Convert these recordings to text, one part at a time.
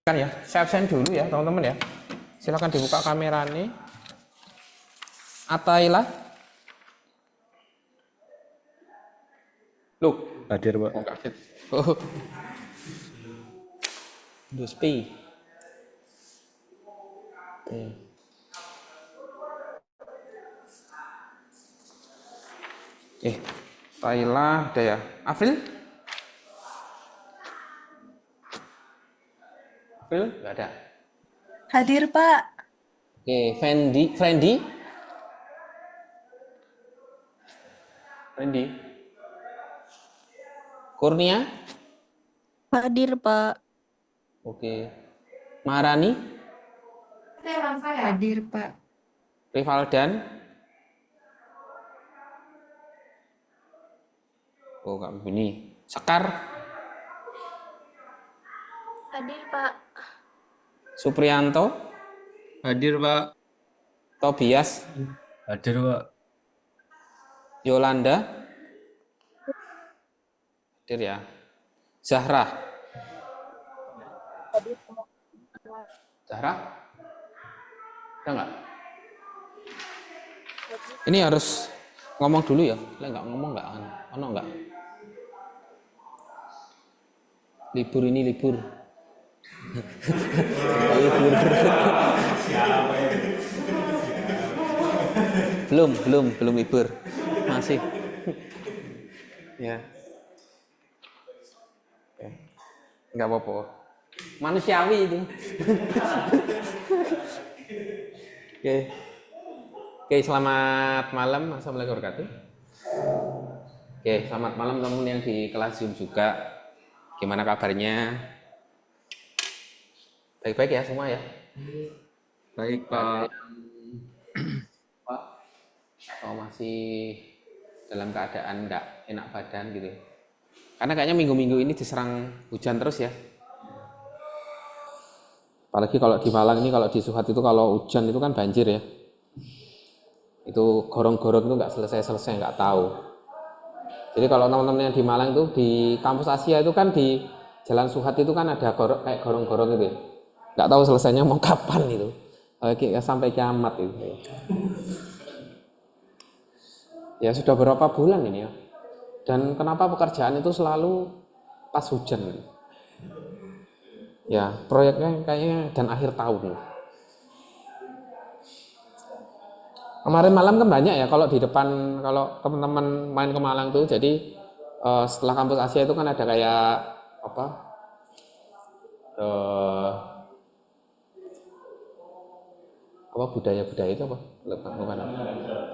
Kan ya, saya absen dulu ya teman-teman ya. Silakan dibuka kameranya. Atailah. Loh, Hadir, Pak. oh, kaget. Oh. Duspi. Tailah ada ya. Afril? Afril? Enggak ada. Hadir, Pak. Oke, Fendi? Kurnia? Hadir, Pak. Oke. Maharani? Hadir, Pak. Rivaldan? Oh, Kak Bini. Sekar? Hadir, Pak. Supriyanto? Hadir, Pak. Tobias? Hadir, Pak. Yolanda? Hadir ya. Zahra? Zahra? Ada nggak? Ini harus ngomong dulu ya. Lah nggak ngomong nggak? Ono nggak? Libur ini libur. Libur. belum libur. Masih. Ya. Oke. Nggak apa-apa. Manusiawi itu. Oke, selamat malam. Assalamualaikum warahmatullahi wabarakatuh. Oke, selamat malam teman-teman yang di kelas Zoom juga. Gimana kabarnya? Baik-baik ya semua ya? Baik, Pak. Pak, atau masih dalam keadaan enggak enak badan gitu? Karena kayaknya minggu-minggu ini diserang hujan terus ya. Apalagi kalau di Malang ini, kalau di Suhat itu kalau hujan itu kan banjir ya. Itu gorong-gorong itu nggak selesai-selesai, nggak tahu. Jadi kalau teman-teman yang di Malang itu di kampus Asia itu kan di Jalan Suhat itu kan ada kayak gorong-gorong gitu ya. Nggak tahu selesainya mau kapan itu. Sampai kiamat itu. Ya sudah berapa bulan ini ya. Dan kenapa pekerjaan itu selalu pas hujan gitu. Ya proyeknya kayaknya dan akhir tahun. Kemarin malam kan banyak ya kalau di depan, kalau teman-teman main ke Malang tuh, jadi setelah kampus Asia itu kan ada kayak apa budaya-budaya itu apa? Bukan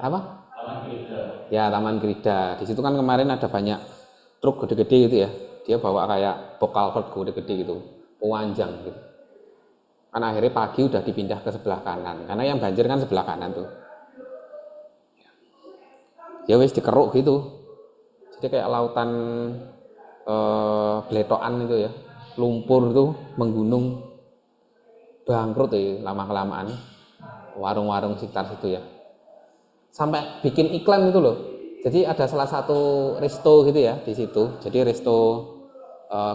apa? Ya Taman Gerida. Di situ kan kemarin ada banyak truk gede-gede gitu ya. Dia bawa kayak bokal gede-gede gitu, pewanjang gitu. Kan akhirnya pagi udah dipindah ke sebelah kanan, karena yang banjir kan sebelah kanan tuh. Ya wis dikeruk gitu, jadi kayak lautan beletokan itu ya, lumpur tuh menggunung, bangkrut ya lama kelamaan warung-warung sekitar situ ya, sampai bikin iklan itu loh. Jadi ada salah satu resto gitu ya di situ, jadi resto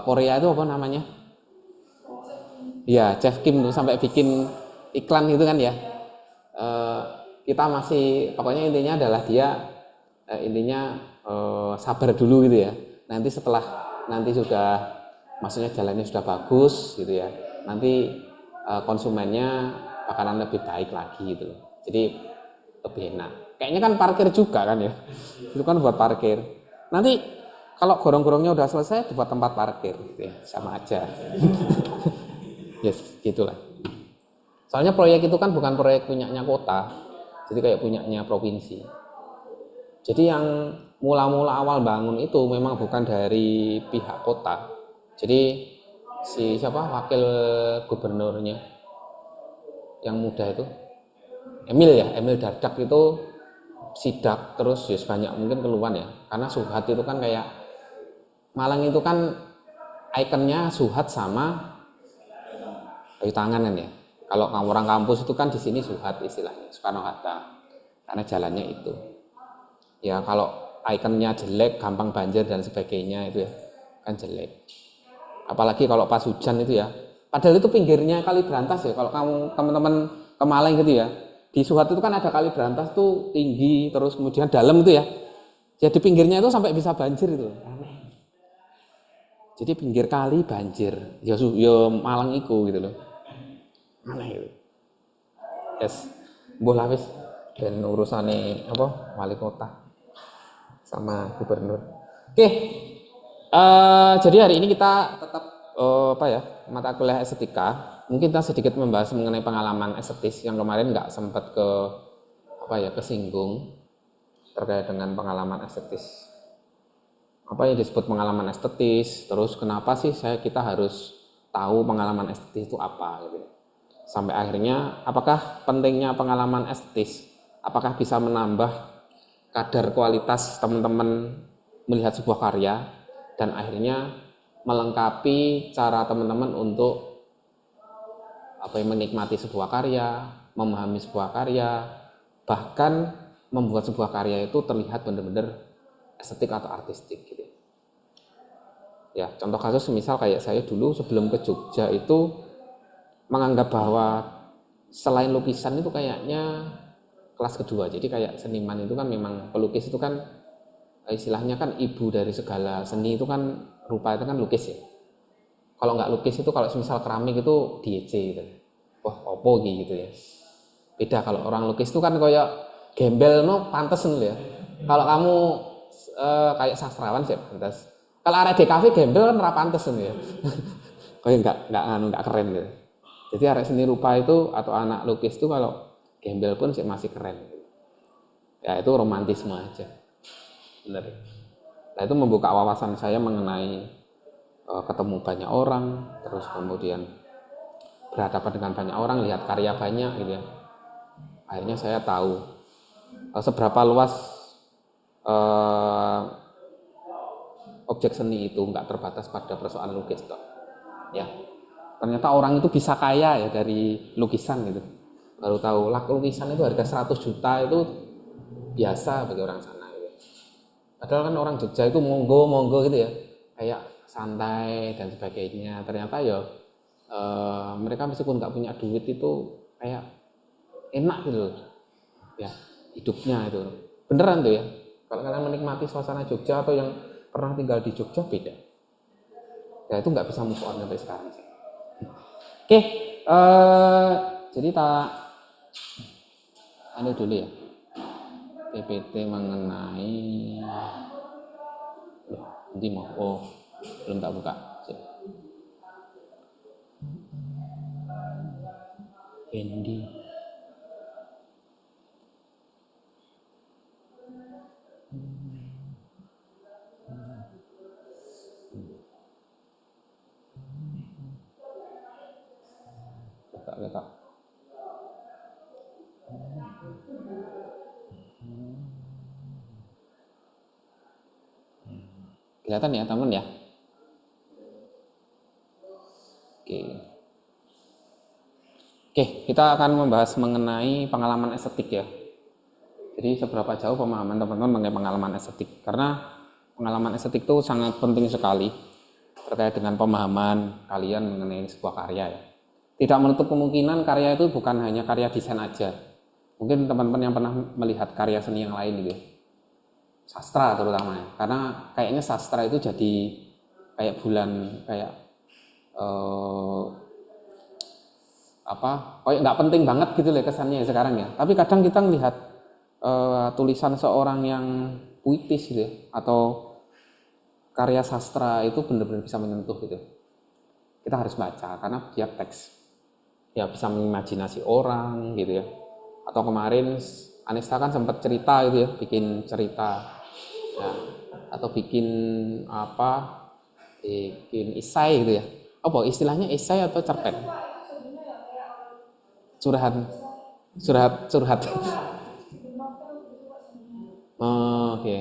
Korea itu apa namanya ya, Chef Kim tuh sampai bikin iklan gitu kan ya. Kita masih, pokoknya intinya adalah dia sabar dulu gitu ya. Nanti setelah sudah, maksudnya jalannya sudah bagus gitu ya, nanti konsumennya bakalan lebih baik lagi gitu. Jadi lebih enak. Kayaknya kan parkir juga kan ya. Itu kan buat parkir. Nanti kalau gorong-gorongnya udah selesai buat tempat parkir gitu ya, sama aja. Yes, gitulah. Soalnya proyek itu kan bukan proyek punyanya kota, jadi kayak punyanya provinsi. Jadi yang mula-mula awal bangun itu memang bukan dari pihak kota. Jadi wakil gubernurnya yang muda itu, Emil Dardak itu sidak terus ya banyak mungkin keluhan ya. Karena Suhat itu kan kayak Malang itu kan ikonnya Suhat sama kayu tangan kan ya. Kalau orang kampus itu kan di sini Suhat istilahnya, Soekarno Hatta, karena jalannya itu. Ya kalau ikonnya jelek, gampang banjir dan sebagainya itu ya kan jelek. Apalagi kalau pas hujan itu ya, Padahal itu pinggirnya Kali Brantas ya. Kalau kamu teman-teman ke Malang gitu ya, di Suhat itu kan ada Kali Brantas tuh tinggi, terus kemudian dalam gitu ya. Jadi pinggirnya itu sampai bisa banjir itu. Aneh. Jadi pinggir kali banjir, ya Malang iku gitu loh. Aneh gitu. Yes, mbuh lah wis dan urusane apa wali kota sama gubernur. Oke, jadi hari ini kita tetap apa ya mata kuliah estetika. Mungkin kita sedikit membahas mengenai pengalaman estetis yang kemarin nggak sempat ke apa ya kesinggung terkait dengan pengalaman estetis. Apa yang disebut pengalaman estetis? Terus kenapa sih kita harus tahu pengalaman estetis itu apa? Gitu. Sampai akhirnya, apakah pentingnya pengalaman estetis? Apakah bisa menambah kadar kualitas teman-teman melihat sebuah karya dan akhirnya melengkapi cara teman-teman untuk menikmati sebuah karya, memahami sebuah karya, bahkan membuat sebuah karya itu terlihat benar-benar estetik atau artistik gitu. Ya, contoh kasus misal kayak saya dulu sebelum ke Jogja itu menganggap bahwa selain lukisan itu kayaknya kelas kedua. Jadi kayak seniman itu kan memang pelukis itu kan istilahnya kan ibu dari segala seni itu kan rupa itu kan lukis ya. Kalau nggak lukis itu kalau misal keramik itu DC gitu. Wah, opo gitu ya. Beda kalau orang lukis itu kan kayak gembel no pantes ya. Kalau kamu kayak sastrawan sih pantes. Kalau arek DKV gembel kan ora pantes ya. Kayak nggak keren gitu. Jadi arek seni rupa itu atau anak lukis itu kalau gembel pun masih keren. Ya itu romantisme aja. Benar. Nah itu membuka wawasan saya mengenai ketemu banyak orang, terus kemudian berhadapan dengan banyak orang, lihat karya banyak gitu ya. Akhirnya saya tahu seberapa luas objek seni itu nggak terbatas pada persoalan lukis toh. Ya. Ternyata orang itu bisa kaya ya dari lukisan gitu. Baru tahu lukisan itu harga 100 juta itu biasa bagi orang sana gitu. Padahal kan orang Jogja itu monggo gitu ya. Kayak santai dan sebagainya. Ternyata ya mereka meskipun nggak punya duit itu kayak enak gitu loh. Ya, hidupnya itu. Beneran tuh ya. Kalau kalian menikmati suasana Jogja atau yang pernah tinggal di Jogja beda. Ya itu nggak bisa move on sampai sekarang sih. Oke, jadi anu dulu ya, PPT mengenai, nanti mau, belum tak buka. Andy. Letak. Kelihatan ya teman ya. Oke, kita akan membahas mengenai pengalaman estetik ya. Jadi seberapa jauh pemahaman teman-teman mengenai pengalaman estetik? Karena pengalaman estetik itu sangat penting sekali terkait dengan pemahaman kalian mengenai sebuah karya ya. Tidak menutup kemungkinan karya itu bukan hanya karya desain aja. Mungkin teman-teman yang pernah melihat karya seni yang lain gitu. Sastra terutama ya. Karena kayaknya sastra itu jadi kayak bulan kayak kayak nggak penting banget gitu loh kesannya sekarang ya. Tapi kadang kita melihat tulisan seorang yang puitis gitu ya, atau karya sastra itu benar-benar bisa menyentuh gitu. Kita harus baca karena dia teks. Ya bisa mengimajinasi orang gitu ya. Atau kemarin Anissa kan sempat cerita gitu ya, bikin cerita ya, atau bikin isai gitu ya. Apa istilahnya isai atau cerpen? Curhat. Oke.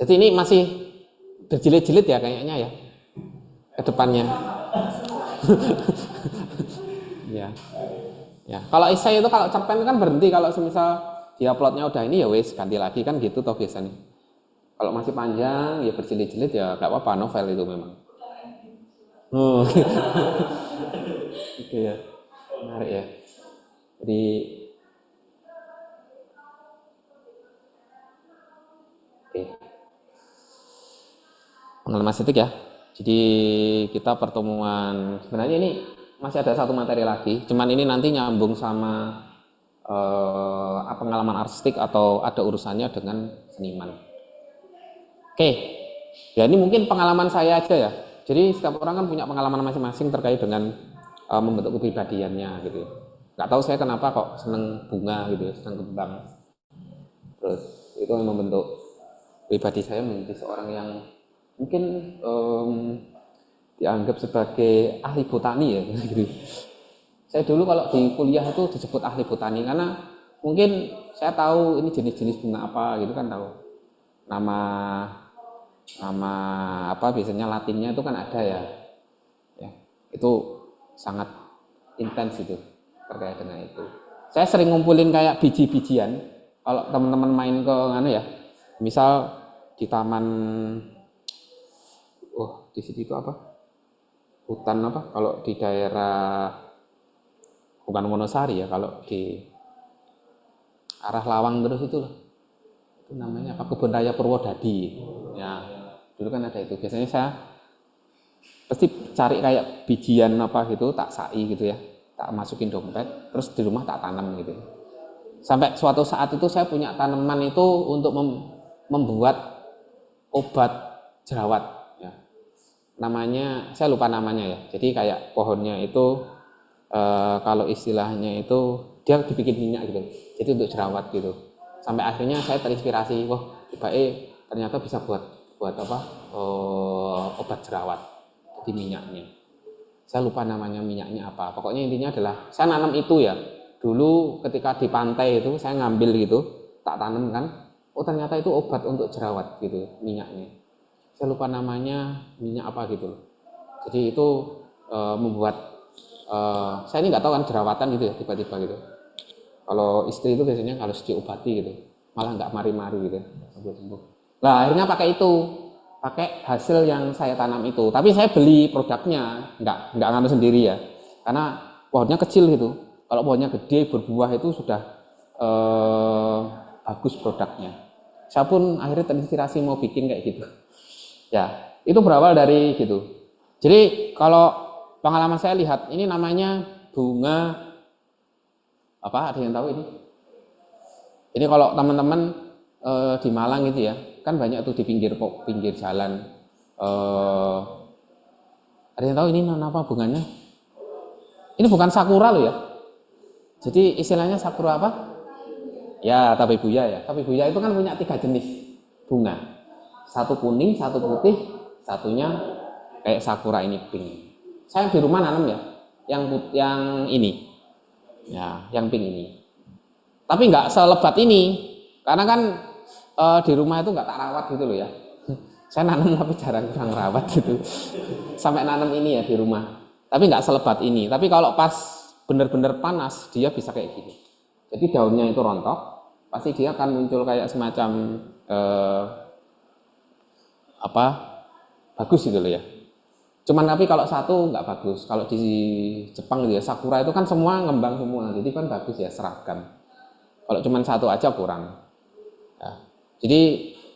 Jadi ini masih berjilid-jilid ya kayaknya ya ke depannya. Ya. Kalau esai itu kalau cerpen itu kan berhenti kalau semisal di uploadnya udah ini ya wes ganti lagi kan gitu toh biasanya. Kalau masih panjang ya berjilid-jilid ya nggak apa-apa, novel itu memang. Oh, oke ya, menarik ya. Jadi, oke, pengalaman estetik ya. Jadi kita pertemuan sebenarnya ini masih ada satu materi lagi, cuman ini nanti nyambung sama pengalaman artistik atau ada urusannya dengan seniman. Oke, ya ini mungkin pengalaman saya aja ya. Jadi setiap orang kan punya pengalaman masing-masing terkait dengan membentuk kepribadiannya gitu. Nggak tahu saya kenapa kok seneng bunga gitu, seneng kembang. Terus itu yang membentuk pribadi saya menjadi seorang yang mungkin dianggap sebagai ahli botani ya gitu. Saya dulu kalau di kuliah itu disebut ahli botani karena mungkin saya tahu ini jenis-jenis bunga apa gitu kan, tahu nama nama apa biasanya latinnya itu kan ada ya. Ya, itu sangat intens itu terkait dengan itu. Saya sering ngumpulin kayak biji-bijian kalau teman-teman main ke ya, misal di taman, di situ itu apa, hutan apa kalau di daerah, bukan Wonosari ya, kalau di arah Lawang terus itu loh, itu namanya apa, Kebun Raya Purwodadi ya, dulu kan ada itu. Biasanya saya pasti cari kayak bijian apa gitu, tak sai gitu ya, tak masukin dompet, terus di rumah tak tanam gitu. Sampai suatu saat itu saya punya tanaman itu untuk membuat obat jerawat ya. Namanya saya lupa namanya ya. Jadi kayak pohonnya itu kalau istilahnya itu dia dibikin minyak gitu. Jadi untuk jerawat gitu. Sampai akhirnya saya terinspirasi, wah ternyata bisa buat apa? Obat jerawat. Jadi minyaknya. Saya lupa namanya minyaknya apa. Pokoknya intinya adalah saya nanam itu ya. Dulu ketika di pantai itu saya ngambil gitu, tak tanam kan. Oh ternyata itu obat untuk jerawat gitu minyaknya. Saya lupa namanya minyak apa gitu. Jadi itu membuat saya ini nggak tahu kan jerawatan gitu ya tiba-tiba gitu. Kalau istri itu biasanya harus diobati gitu, malah nggak mari-mari gitu sampai sembuh. Nah akhirnya pakai itu, pakai hasil yang saya tanam itu. Tapi saya beli produknya, nggak ngambil sendiri ya, karena pohonnya kecil gitu. Kalau pohonnya gede berbuah itu sudah bagus produknya. Saya pun akhirnya terinspirasi mau bikin kayak gitu. Ya, itu berawal dari gitu. Jadi kalau pengalaman saya lihat, ini namanya bunga apa? Ada yang tahu ini? Ini kalau teman-teman di Malang gitu ya, kan banyak tuh di pinggir jalan. Ada yang tahu ini apa bunganya? Ini bukan sakura loh ya. Jadi istilahnya sakura apa? Ya, tabebuya ya. Tabebuya itu kan punya 3 jenis bunga. Satu kuning, satu putih, satunya kayak sakura ini pink. Saya di rumah nanam ya, yang ini, ya, yang pink ini. Tapi nggak selebat ini, karena kan di rumah itu nggak tak rawat gitu loh ya. Saya nanam tapi jarang rawat gitu. Sampai nanam ini ya di rumah. Tapi nggak selebat ini. Tapi kalau pas benar-benar panas, dia bisa kayak gini. Jadi daunnya itu rontok, pasti dia akan muncul kayak semacam bagus gitu loh ya. Cuman tapi kalau satu nggak bagus. Kalau di Jepang gitu ya, sakura itu kan semua ngembang semua, jadi kan bagus ya, seragam. Kalau cuman satu aja kurang. Ya. Jadi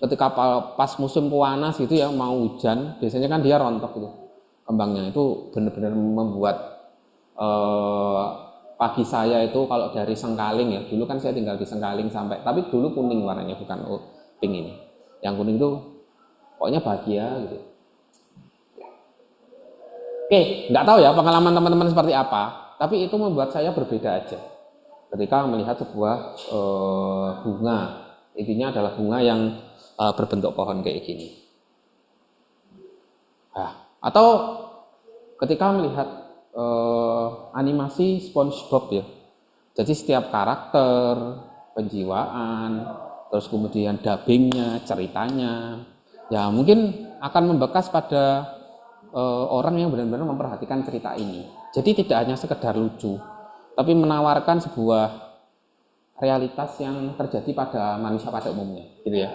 ketika pas musim panas gitu ya, mau hujan, biasanya kan dia rontok gitu. Kembangnya itu benar-benar membuat pagi saya itu kalau dari Sengkaling ya, dulu kan saya tinggal di Sengkaling tapi dulu kuning warnanya, bukan pink ini. Yang kuning itu pokoknya bahagia gitu. Oke, nggak tahu ya pengalaman teman-teman seperti apa, tapi itu membuat saya berbeda aja ketika melihat sebuah bunga. Intinya adalah bunga yang berbentuk pohon kayak gini. Atau ketika melihat animasi SpongeBob ya. Jadi setiap karakter, penjiwaan, terus kemudian dubbingnya, ceritanya, ya mungkin akan membekas pada orang yang benar-benar memperhatikan cerita ini. Jadi tidak hanya sekedar lucu, tapi menawarkan sebuah realitas yang terjadi pada manusia pada umumnya, gitu ya.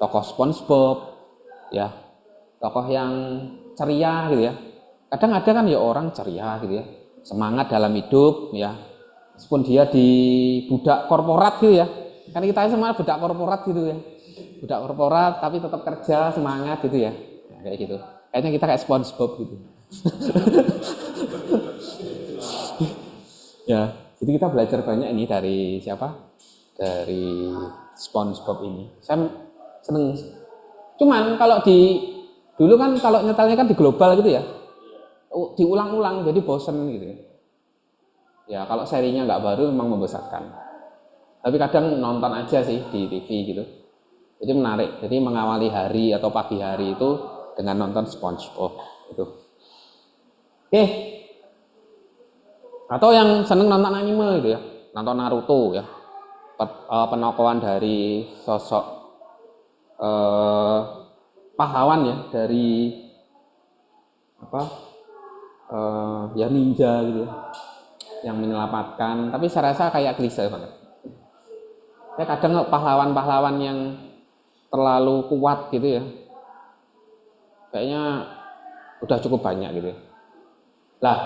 Tokoh SpongeBob, ya, tokoh yang ceria, gitu ya. Kadang ada kan ya orang ceria gitu ya, semangat dalam hidup ya, meskipun dia di budak korporat gitu ya, kan kita semua budak korporat gitu ya, budak korporat tapi tetap kerja semangat gitu ya, kayak gitu. Kayaknya kita kayak SpongeBob gitu. Ya, jadi kita belajar banyak ini dari siapa? Dari SpongeBob ini. Saya seneng. Cuman kalau dulu kan kalau nyetelnya kan di global gitu ya, diulang-ulang jadi bosen gitu ya. Ya kalau serinya nggak baru memang membosankan. Tapi kadang nonton aja sih di TV gitu. Jadi menarik. Jadi mengawali hari atau pagi hari itu dengan nonton SpongeBob itu. Oke. Atau yang seneng nonton anime gitu ya, nonton Naruto ya. Penokohan dari sosok pahlawan ya, dari apa? Ya ninja gitu ya, yang menyelamatkan. Tapi saya rasa kayak klise banget. Ya kadang pahlawan-pahlawan yang terlalu kuat gitu ya, kayaknya udah cukup banyak gitu ya. Lah,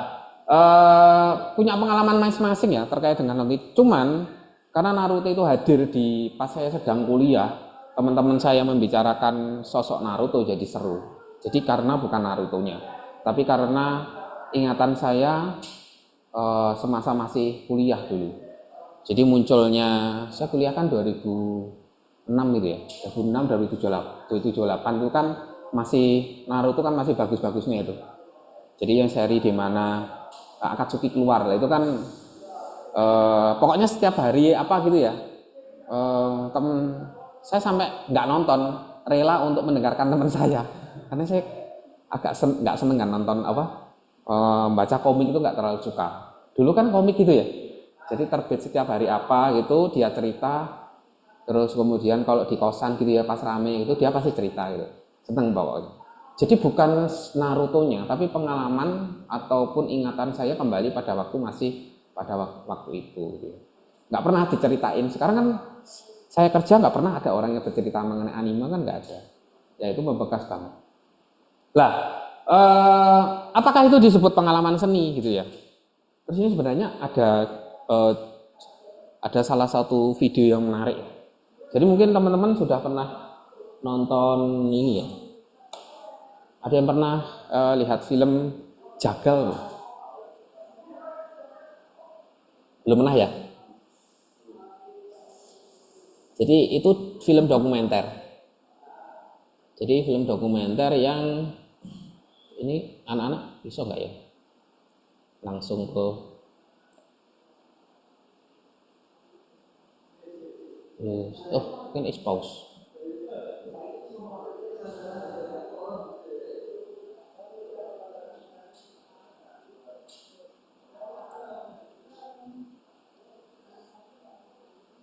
punya pengalaman masing-masing ya terkait dengan hal itu. Cuman karena Naruto itu hadir di pas saya sedang kuliah, teman-teman saya membicarakan sosok Naruto jadi seru. Jadi karena bukan Narutonya, tapi karena ingatan saya semasa masih kuliah dulu. Jadi munculnya, saya kuliah kan 2006 gitu ya, 2006, 2007, 2008 itu kan masih Naruto kan masih bagus-bagusnya itu. Jadi yang seri di mana Akatsuki keluar itu kan pokoknya setiap hari apa gitu ya, temen saya sampai nggak nonton, rela untuk mendengarkan teman saya karena saya agak nggak seneng kan nonton apa, baca komik itu nggak terlalu suka. Dulu kan komik gitu ya, jadi terbit setiap hari apa gitu dia cerita, terus kemudian kalau di kosan gitu ya pas rame itu dia pasti cerita gitu, seneng pokoknya. Jadi bukan Naruto-nya, tapi pengalaman ataupun ingatan saya kembali pada waktu masih pada waktu itu. Nggak pernah diceritain. Sekarang kan saya kerja nggak pernah ada orang yang bercerita mengenai anime kan nggak ada. Ya itu membekas banget. Lah, apakah itu disebut pengalaman seni gitu ya? Terus ini sebenarnya ada salah satu video yang menarik. Jadi mungkin teman-teman sudah pernah nonton ini ya. Ada yang pernah lihat film Jagal? Belum pernah ya? Jadi itu film dokumenter. Jadi film dokumenter yang ini anak-anak bisa nggak ya? Langsung ke kan expose.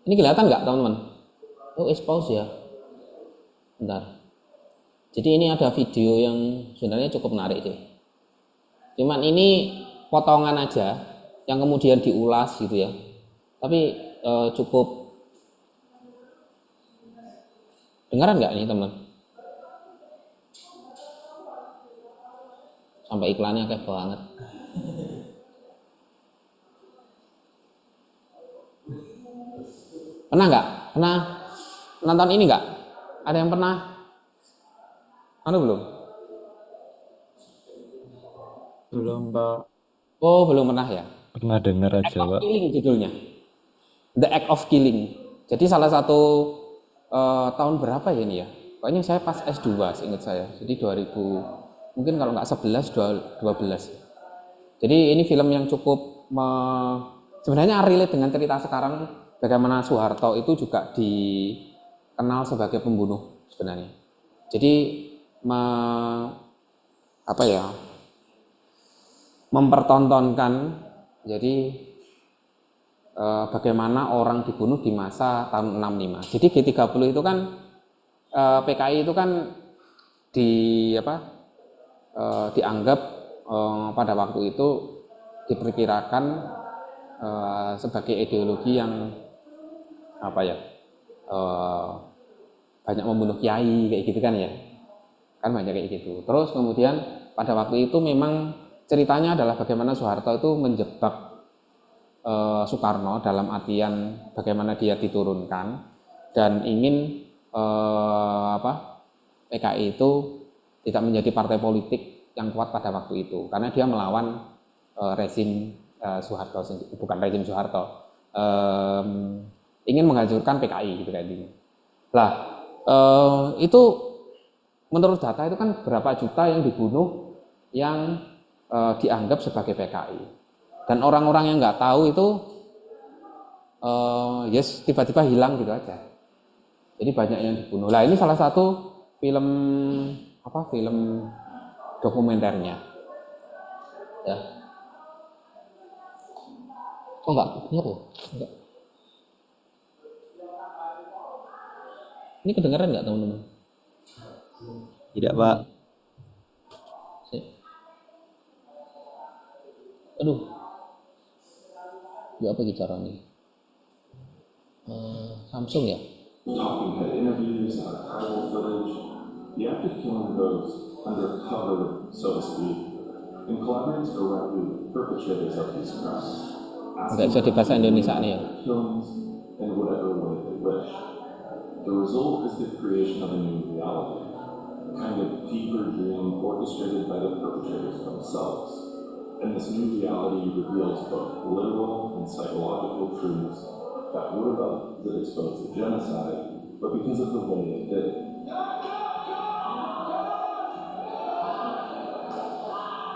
Ini kelihatan nggak teman-teman? Oh expose ya. Bentar. Jadi ini ada video yang sebenarnya cukup menarik sih. Cuman ini potongan aja yang kemudian diulas gitu ya. Tapi cukup dengaran nggak nih teman? Sampai iklannya kayak banget. Pernah nggak? Pernah nonton ini nggak? Ada yang pernah? Belum? Belum, Pak. Oh, belum pernah ya? Pernah dengar Act aja, of Pak. Killing judulnya. The Act of Killing. Jadi salah satu tahun berapa ya ini ya? Pokoknya saya pas S2 seingat saya. Jadi 2000 mungkin kalau nggak 11 12. Jadi ini film yang cukup sebenarnya relate dengan cerita sekarang, bagaimana Soeharto itu juga dikenal sebagai pembunuh sebenarnya. Jadi apa ya? Mempertontonkan jadi bagaimana orang dibunuh di masa tahun 65. Jadi G30 itu kan PKI itu kan dianggap pada waktu itu diperkirakan sebagai ideologi yang banyak membunuh kiai kayak gitu kan ya, kan banyak kayak gitu. Terus kemudian pada waktu itu memang ceritanya adalah bagaimana Soeharto itu menjebak Soekarno dalam artian bagaimana dia diturunkan dan ingin PKI itu tidak menjadi partai politik yang kuat pada waktu itu karena dia melawan rezim Soeharto, bukan rezim Soeharto, ingin menghancurkan PKI gitu kayak gini. Lah itu menurut data itu kan berapa juta yang dibunuh yang dianggap sebagai PKI. Dan orang-orang yang nggak tahu itu yes tiba-tiba hilang gitu aja. Jadi banyak yang dibunuh. Lah ini salah satu film film dokumenternya. Ya. Oh enggak, ini apa? Enggak. Ini kedengaran nggak teman-teman? Tidak, Pak. Aduh. Ya apa caranya? Samsung ya? Talking head interviews and archival footage, the active killing goes undercover, so to speak, and collaborates directly with perpetrators of these crimes. Nggak bisa di bahasa Indonesia nih ya? Killings in whatever way they wish. The result is the creation of a new reality, a kind of fever dream orchestrated by the perpetrators themselves. And this new reality reveals both literal and psychological truths that would have been exposed to genocide, but because of the way it did it.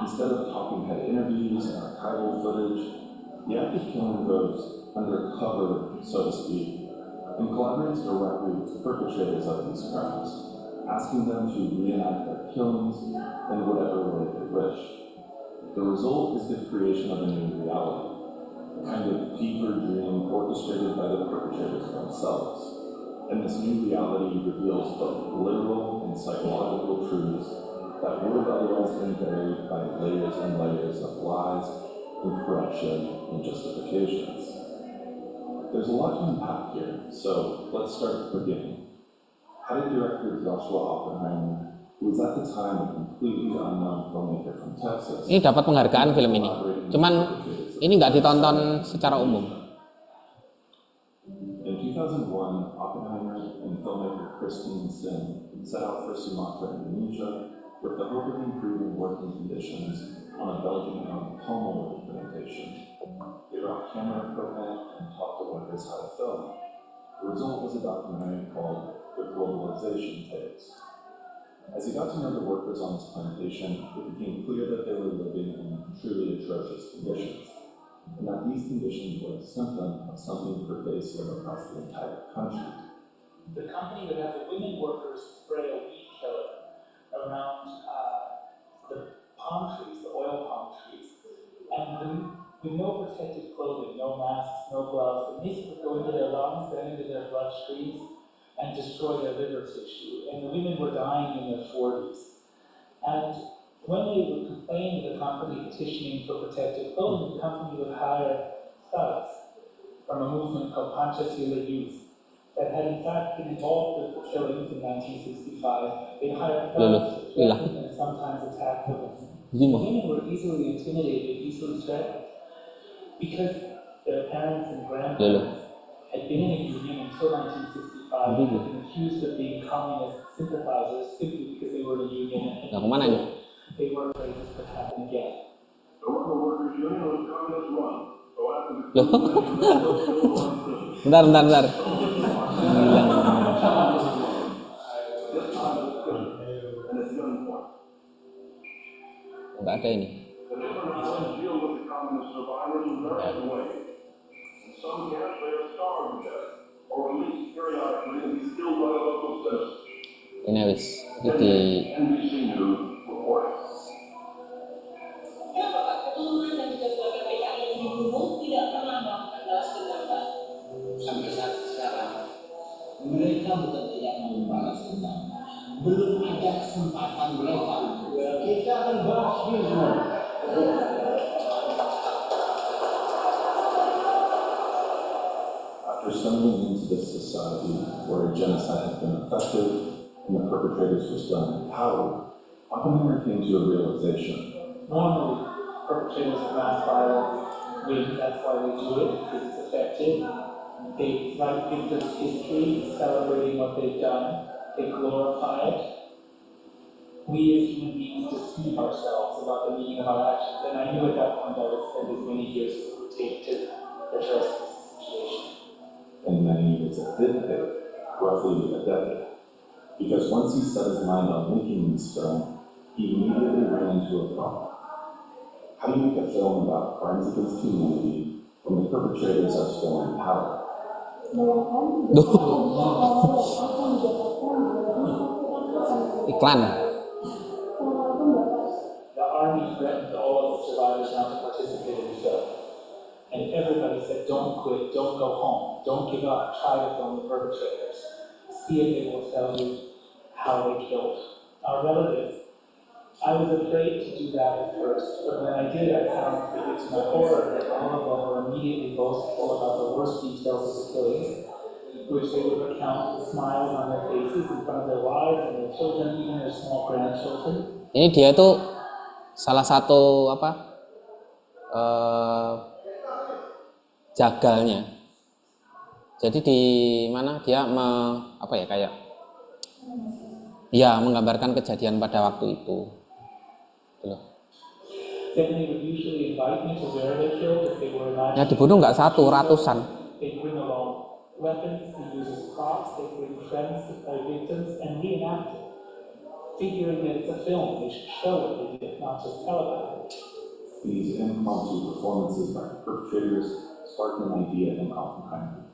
Instead of talking head interviews and archival footage, the active killing goes undercover, so to speak, and collaborates directly with perpetrators of these crimes, asking them to reenact their killings in whatever way they wish. The result is the creation of a new reality, a kind of fever dream orchestrated by the perpetrators themselves. And this new reality reveals both literal and psychological truths that would have otherwise been buried by layers and layers of lies and corruption and justifications. There's a lot to unpack here, so let's start at the beginning. How did director Joshua Oppenheimer, who was at the time a completely unknown filmmaker from Texas, Ini dapat penghargaan film ini. Cuman ini nggak ditonton secara umum. In 2001, Oppenheimer and filmmaker Christine Sin set out for Sumatra, Indonesia, with the hope of improving working conditions on a Belgian-owned palm oil plantation. They brought camera equipment and taught the workers how to film. The result was a documentary called The Globalization Tapes. As he got to know the workers on this plantation, it became clear that they were living in truly atrocious conditions, and that these conditions were a symptom of something pervasive across the entire country. The company would have the women workers spray a weed killer around the palm trees, the oil palm trees, and with no protective clothing, no masks, no gloves, the mist would go into their lungs, then into their bloodstreams, and destroy their liver tissue. And the women were dying in their 40s. And when they would complain to the company petitioning for protective clothing, the company would hire thugs from a movement called Pancasila Youth that had in fact been involved with the killings in 1965. They hired thugs to threaten and sometimes attack women. The women were easily intimidated, easily threatened, because their parents and grandparents had been in a union until 1965 and had been accused of being communist sympathizers simply because they were in a union and they were afraid this could happen again. The Worker Workers Union was communist run, so after the Bentar. Nggak ada ini. The different deal with the communist survivors in various ways. In some camps, they are starved to death, or at least periodically to be killed by the local citizens. Ini wis di NBC News reporting. Keturunan dan juga keluarga PKI yang dibunuh tidak pernah melakukan balas dendam, Pak. Sampai saat sekarang, mereka bukan tidak mau membalas dendam. Belum ada kesempatan mereka. Kita akan bahas ini semua. After stumbling into this society where genocide had been effective and the perpetrators were still in power, Oppenheimer came to a realization. Normally, perpetrators of mass violence win. That's why they do it, because it's effective. They write victims' history, celebrating what they've done. They glorify it. We as human beings deceive ourselves about the meaning of our actions. And I knew at that point I would spend as many years as it would take to address this situation. And many years it did take, roughly a decade. Because once he set his mind on making this film, he immediately ran into a problem. How do you make a film about crimes against humanity when the perpetrators are still in power? Iklan. The army threatened all of the survivors not to participate in the film. And everybody said, don't quit, don't go home, don't give up, try to film the perpetrators. See if they will tell you how they killed our relatives. I was afraid to do that at first, but when I did, I found, to my horror, that all of them were immediately boastful about the worst details of the killings, which they would recount with smiles on their faces in front of their wives and their children, even their small grandchildren. Ini dia tuh salah satu jagalnya. Jadi di mana dia menggambarkan kejadian pada waktu itu. Then they would usually invite me to where they killed if they were imagining. Ya dibunuh nggak satu, ratusan. They bring along weapons, they use as props, they bring friends to play victims and reenact it, figuring that it's a film. They should show what they did, not just tell about it. These impromptu performances by the perpetrators sparked an idea in Oppenheimer.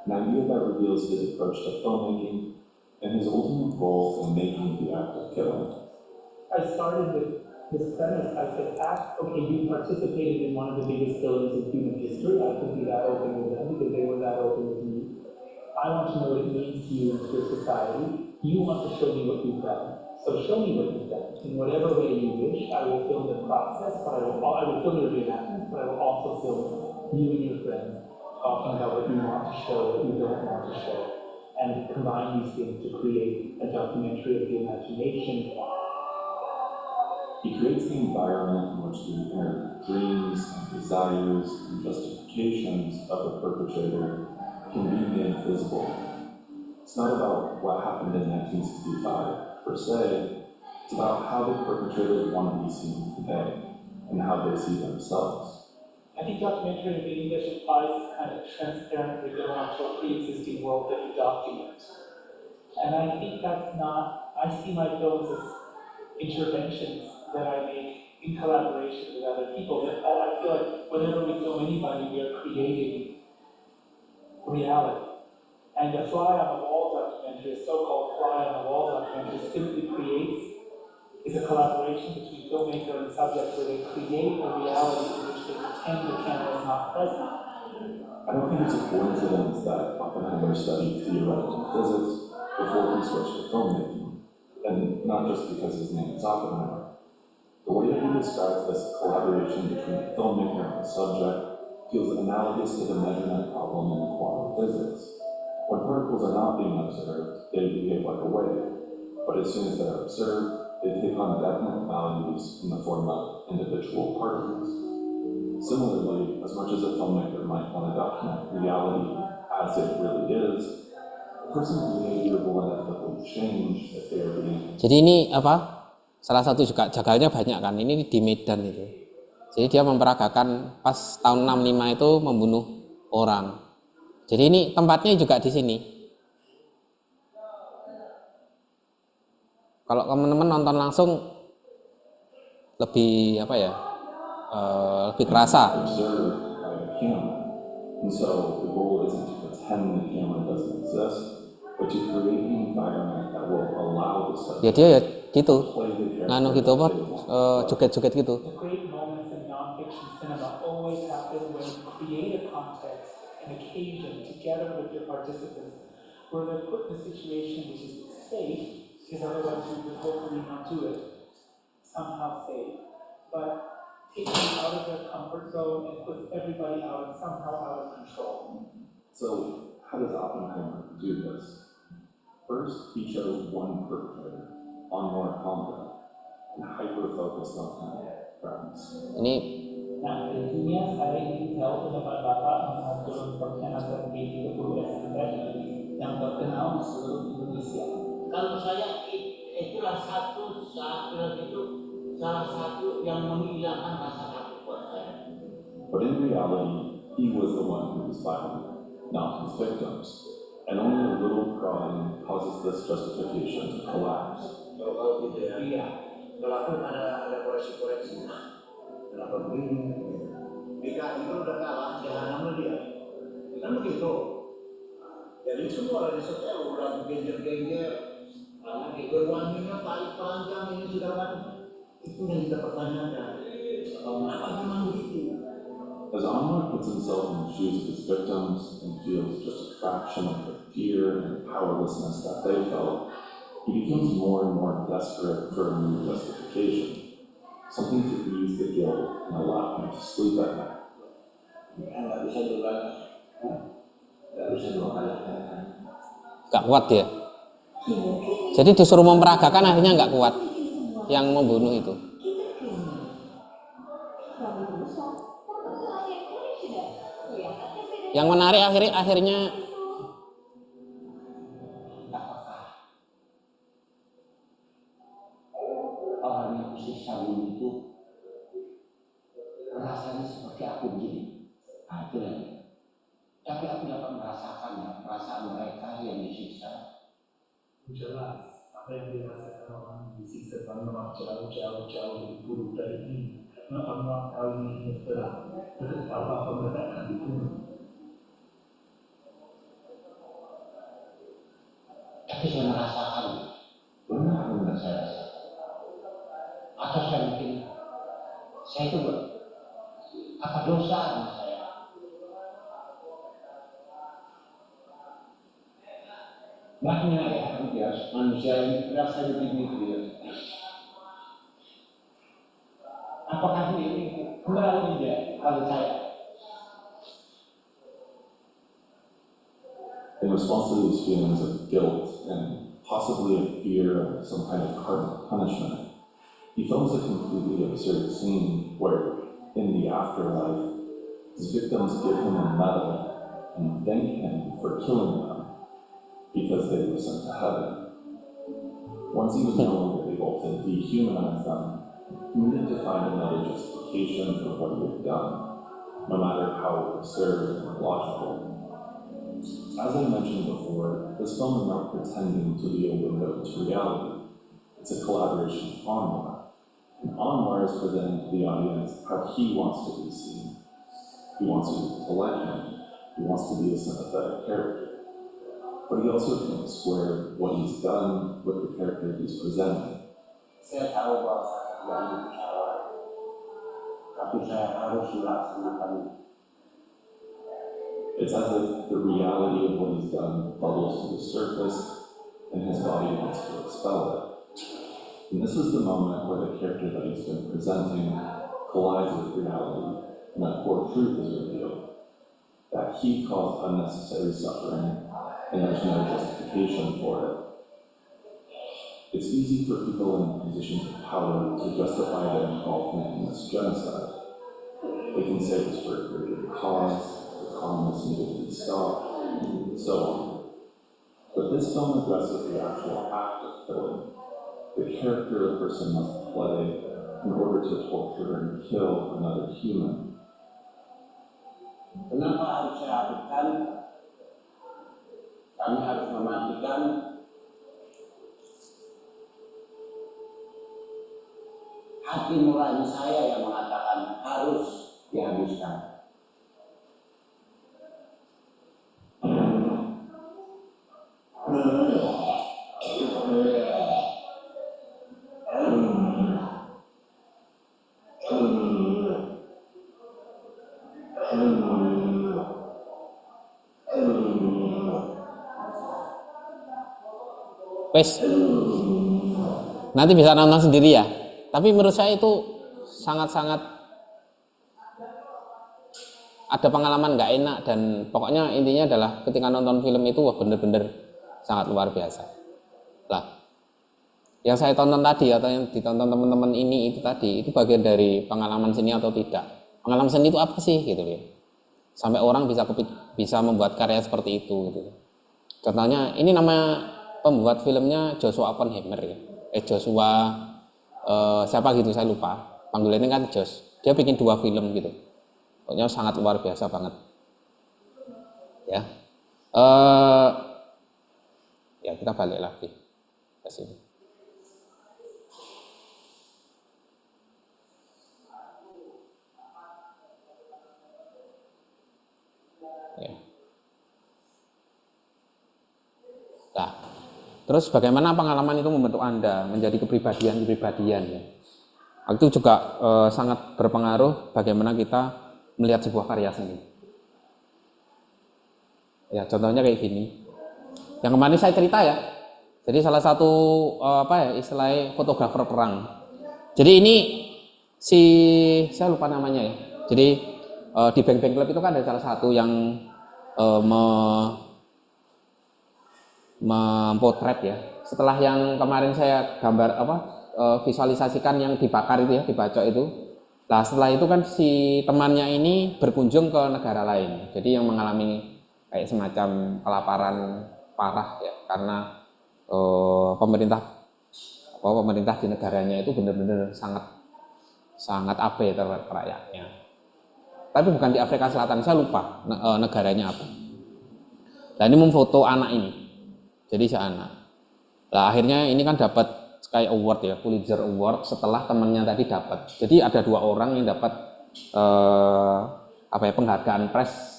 An idea that reveals his approach to filmmaking and his ultimate goal in making the act of killing. I started with this premise. I said, okay, you participated in one of the biggest killings in human history. I could be that open with them because they were that open with me. I want to know what it means to you and to your society. You want to show me what you've done. So show me what you've done. In whatever way you wish, I will film the process, but I will film your reenactments, but I will also film you and your friends talking about what you want to show, what you don't want to show, and combine these things to create a documentary of the imagination. He creates the environment in which the inner dreams and desires and justifications of the perpetrator can be made visible. It's not about what happened in 1965 per se, it's about how the perpetrators want to be seen today and how they see themselves. I think documentary in English implies this kind of transparent reveal onto a pre-existing world that you document. And I think that's not, I see my films as interventions that I make in collaboration with other people. That I feel like whenever we film anybody, we are creating reality. And a fly-on-the-wall documentary, a so-called fly-on-the-wall documentary, simply is a collaboration between filmmaker and subject where they create a reality in which they pretend the camera is not present. I don't think it's a coincidence that Oppenheimer studied theoretical physics before he switched to filmmaking, and not just because his name is Oppenheimer. The way he describes this collaboration between filmmaker and subject feels analogous to the measurement problem in quantum physics. When particles are not being observed, they behave like a wave, but as soon as they're observed, they take on definite values in the form of individual particles. Similarly, as much as a filmmaker might want to document reality as it really is, a person's behavior will inevitably change if they are being. Jadi ini salah satu juga jagalnya banyak kan, ini di Medan itu. Jadi dia memperagakan pas tahun 65 itu membunuh orang. Jadi ini tempatnya juga di sini. Kalau teman-teman nonton langsung lebih lebih terasa. Ya dia ya gitu, nganu gitu joget-joget gitu. An occasion together with your participants where they're put in a situation which is safe, because otherwise you would hopefully not do it, somehow safe, but takes them out of their comfort zone and puts everybody somehow out of control. So how does Oppenheimer do this? First, he chose one perpetrator, Anwar Khanka, and hyper-focused on him. crimes. Ini Nah, tentunya saya ingin tahu pendapat Bapak mengenai film pengkhianatan G30 SNTI yang terkenal di seluruh Indonesia. Kalau saya itulah film itu salah satu yang menghilangkan rasa takut buat saya. But in reality, he was the one who was violent, not his victims. And only a little prodding causes this justification to collapse. Kalau gitu ya, iya. Walaupun ada koreksi-koreksi, kenapa begini? DKI itu udah kalah, jahanam dia. Kan begitu. Jadi semua dari setel udah genjer-genjer, karena berwanginya tarik panjang ini sudah kan itu yang kita pertanyakan. Kenapa memang begitu? As Anwar puts himself in the shoes of his victims and feels just a fraction of the fear and powerlessness that they felt, he becomes more and more desperate for a new justification, something to ease the guilt and allow him to sleep at night. Nggak bisa dua kali. nggak kuat dia. Jadi disuruh memperagakan akhirnya nggak kuat yang membunuh itu. Yang menarik akhirnya Orang yang siksa itu rasanya seperti aku begini. Nah, itu lagi. Tapi aku dapat merasakannya, perasaan mereka yang disiksa. Jelas apa yang dirasakan orang disiksa Anwar jauh lebih buruk dari ini. Karena Anwar kali ini berserah betapa mereka akan dibunuh. Tapi saya merasakan, benar saya rasa. Atau saya mungkin, saya itu apa dosa sama saya? Banyak ya manusia yang merasa begitu ya. Apakah ini kembali dia pada saya? In response to these feelings of guilt and possibly a fear of some kind of karmic punishment, he films a completely absurd scene where, in the afterlife, his victims give him a medal and thank him for killing them because they were sent to heaven. Once he was no longer able to dehumanize them, he needed to find another justification for what he had done, no matter how absurd and illogical. As I mentioned before, this film is not pretending to be a window to reality. It's a collaboration with Anwar. And Anwar is presenting to the audience how he wants to be seen. He wants you to like him. He wants to be a sympathetic character. But he also can't square what he's done with the character he's presenting. Saya tahu bahwa saya tidak salah, tapi saya harus melaksanakannya. It's as if the reality of what he's done bubbles to the surface and his body wants to expel it. And this is the moment where the character that he's been presenting collides with reality and a core truth is revealed, that he caused unnecessary suffering and there's no justification for it. It's easy for people in positions of power to justify their involvement in this genocide. They can say it's for a greater cause, communists needed to be stopped, and so on. But this film addresses the actual act of killing, the character a person must play in order to torture and kill another human. Kenapa harus saya lakukan? Kami harus mematikan hati nurani saya yang mengatakan harus dihabiskan. Wes, nanti bisa nonton sendiri ya. Tapi menurut saya itu sangat-sangat ada pengalaman nggak enak, dan pokoknya intinya adalah ketika nonton film itu wah bener-bener sangat luar biasa lah. yang saya tonton tadi atau yang ditonton teman-teman ini itu tadi itu bagian dari pengalaman seni atau tidak? Pengalaman seni itu apa sih gitu ya? Sampai orang bisa membuat karya seperti itu gitu. Contohnya ini nama pembuat filmnya Joshua Oppenheimer ya. Joshua siapa gitu saya lupa. Panggilannya kan Josh. Dia bikin 2 film gitu. Pokoknya sangat luar biasa banget. Ya. Ya kita balik lagi ke sini. Ya. Nah, terus bagaimana pengalaman itu membentuk Anda menjadi kepribadian ya. Itu juga sangat berpengaruh bagaimana kita melihat sebuah karya seni. Ya, contohnya kayak gini. Yang kemarin saya cerita ya. Jadi salah satu istilahnya fotografer perang. Jadi ini saya lupa namanya ya. Jadi di Bang Bang Club itu kan ada salah satu yang mempotret ya. Setelah yang kemarin saya gambar visualisasikan yang dibakar itu ya, dibacok itu. Nah setelah itu kan si temannya ini berkunjung ke negara lain. Jadi yang mengalami kayak semacam kelaparan parah ya, karena pemerintah di negaranya itu benar-benar sangat abe terhadap rakyatnya. Tapi bukan di Afrika Selatan, saya lupa negaranya apa. Nah ini memfoto anak ini. Jadi si anak. Nah akhirnya ini kan dapat Sky Award ya, Pulitzer Award setelah temannya tadi dapat. Jadi ada 2 orang yang dapat penghargaan press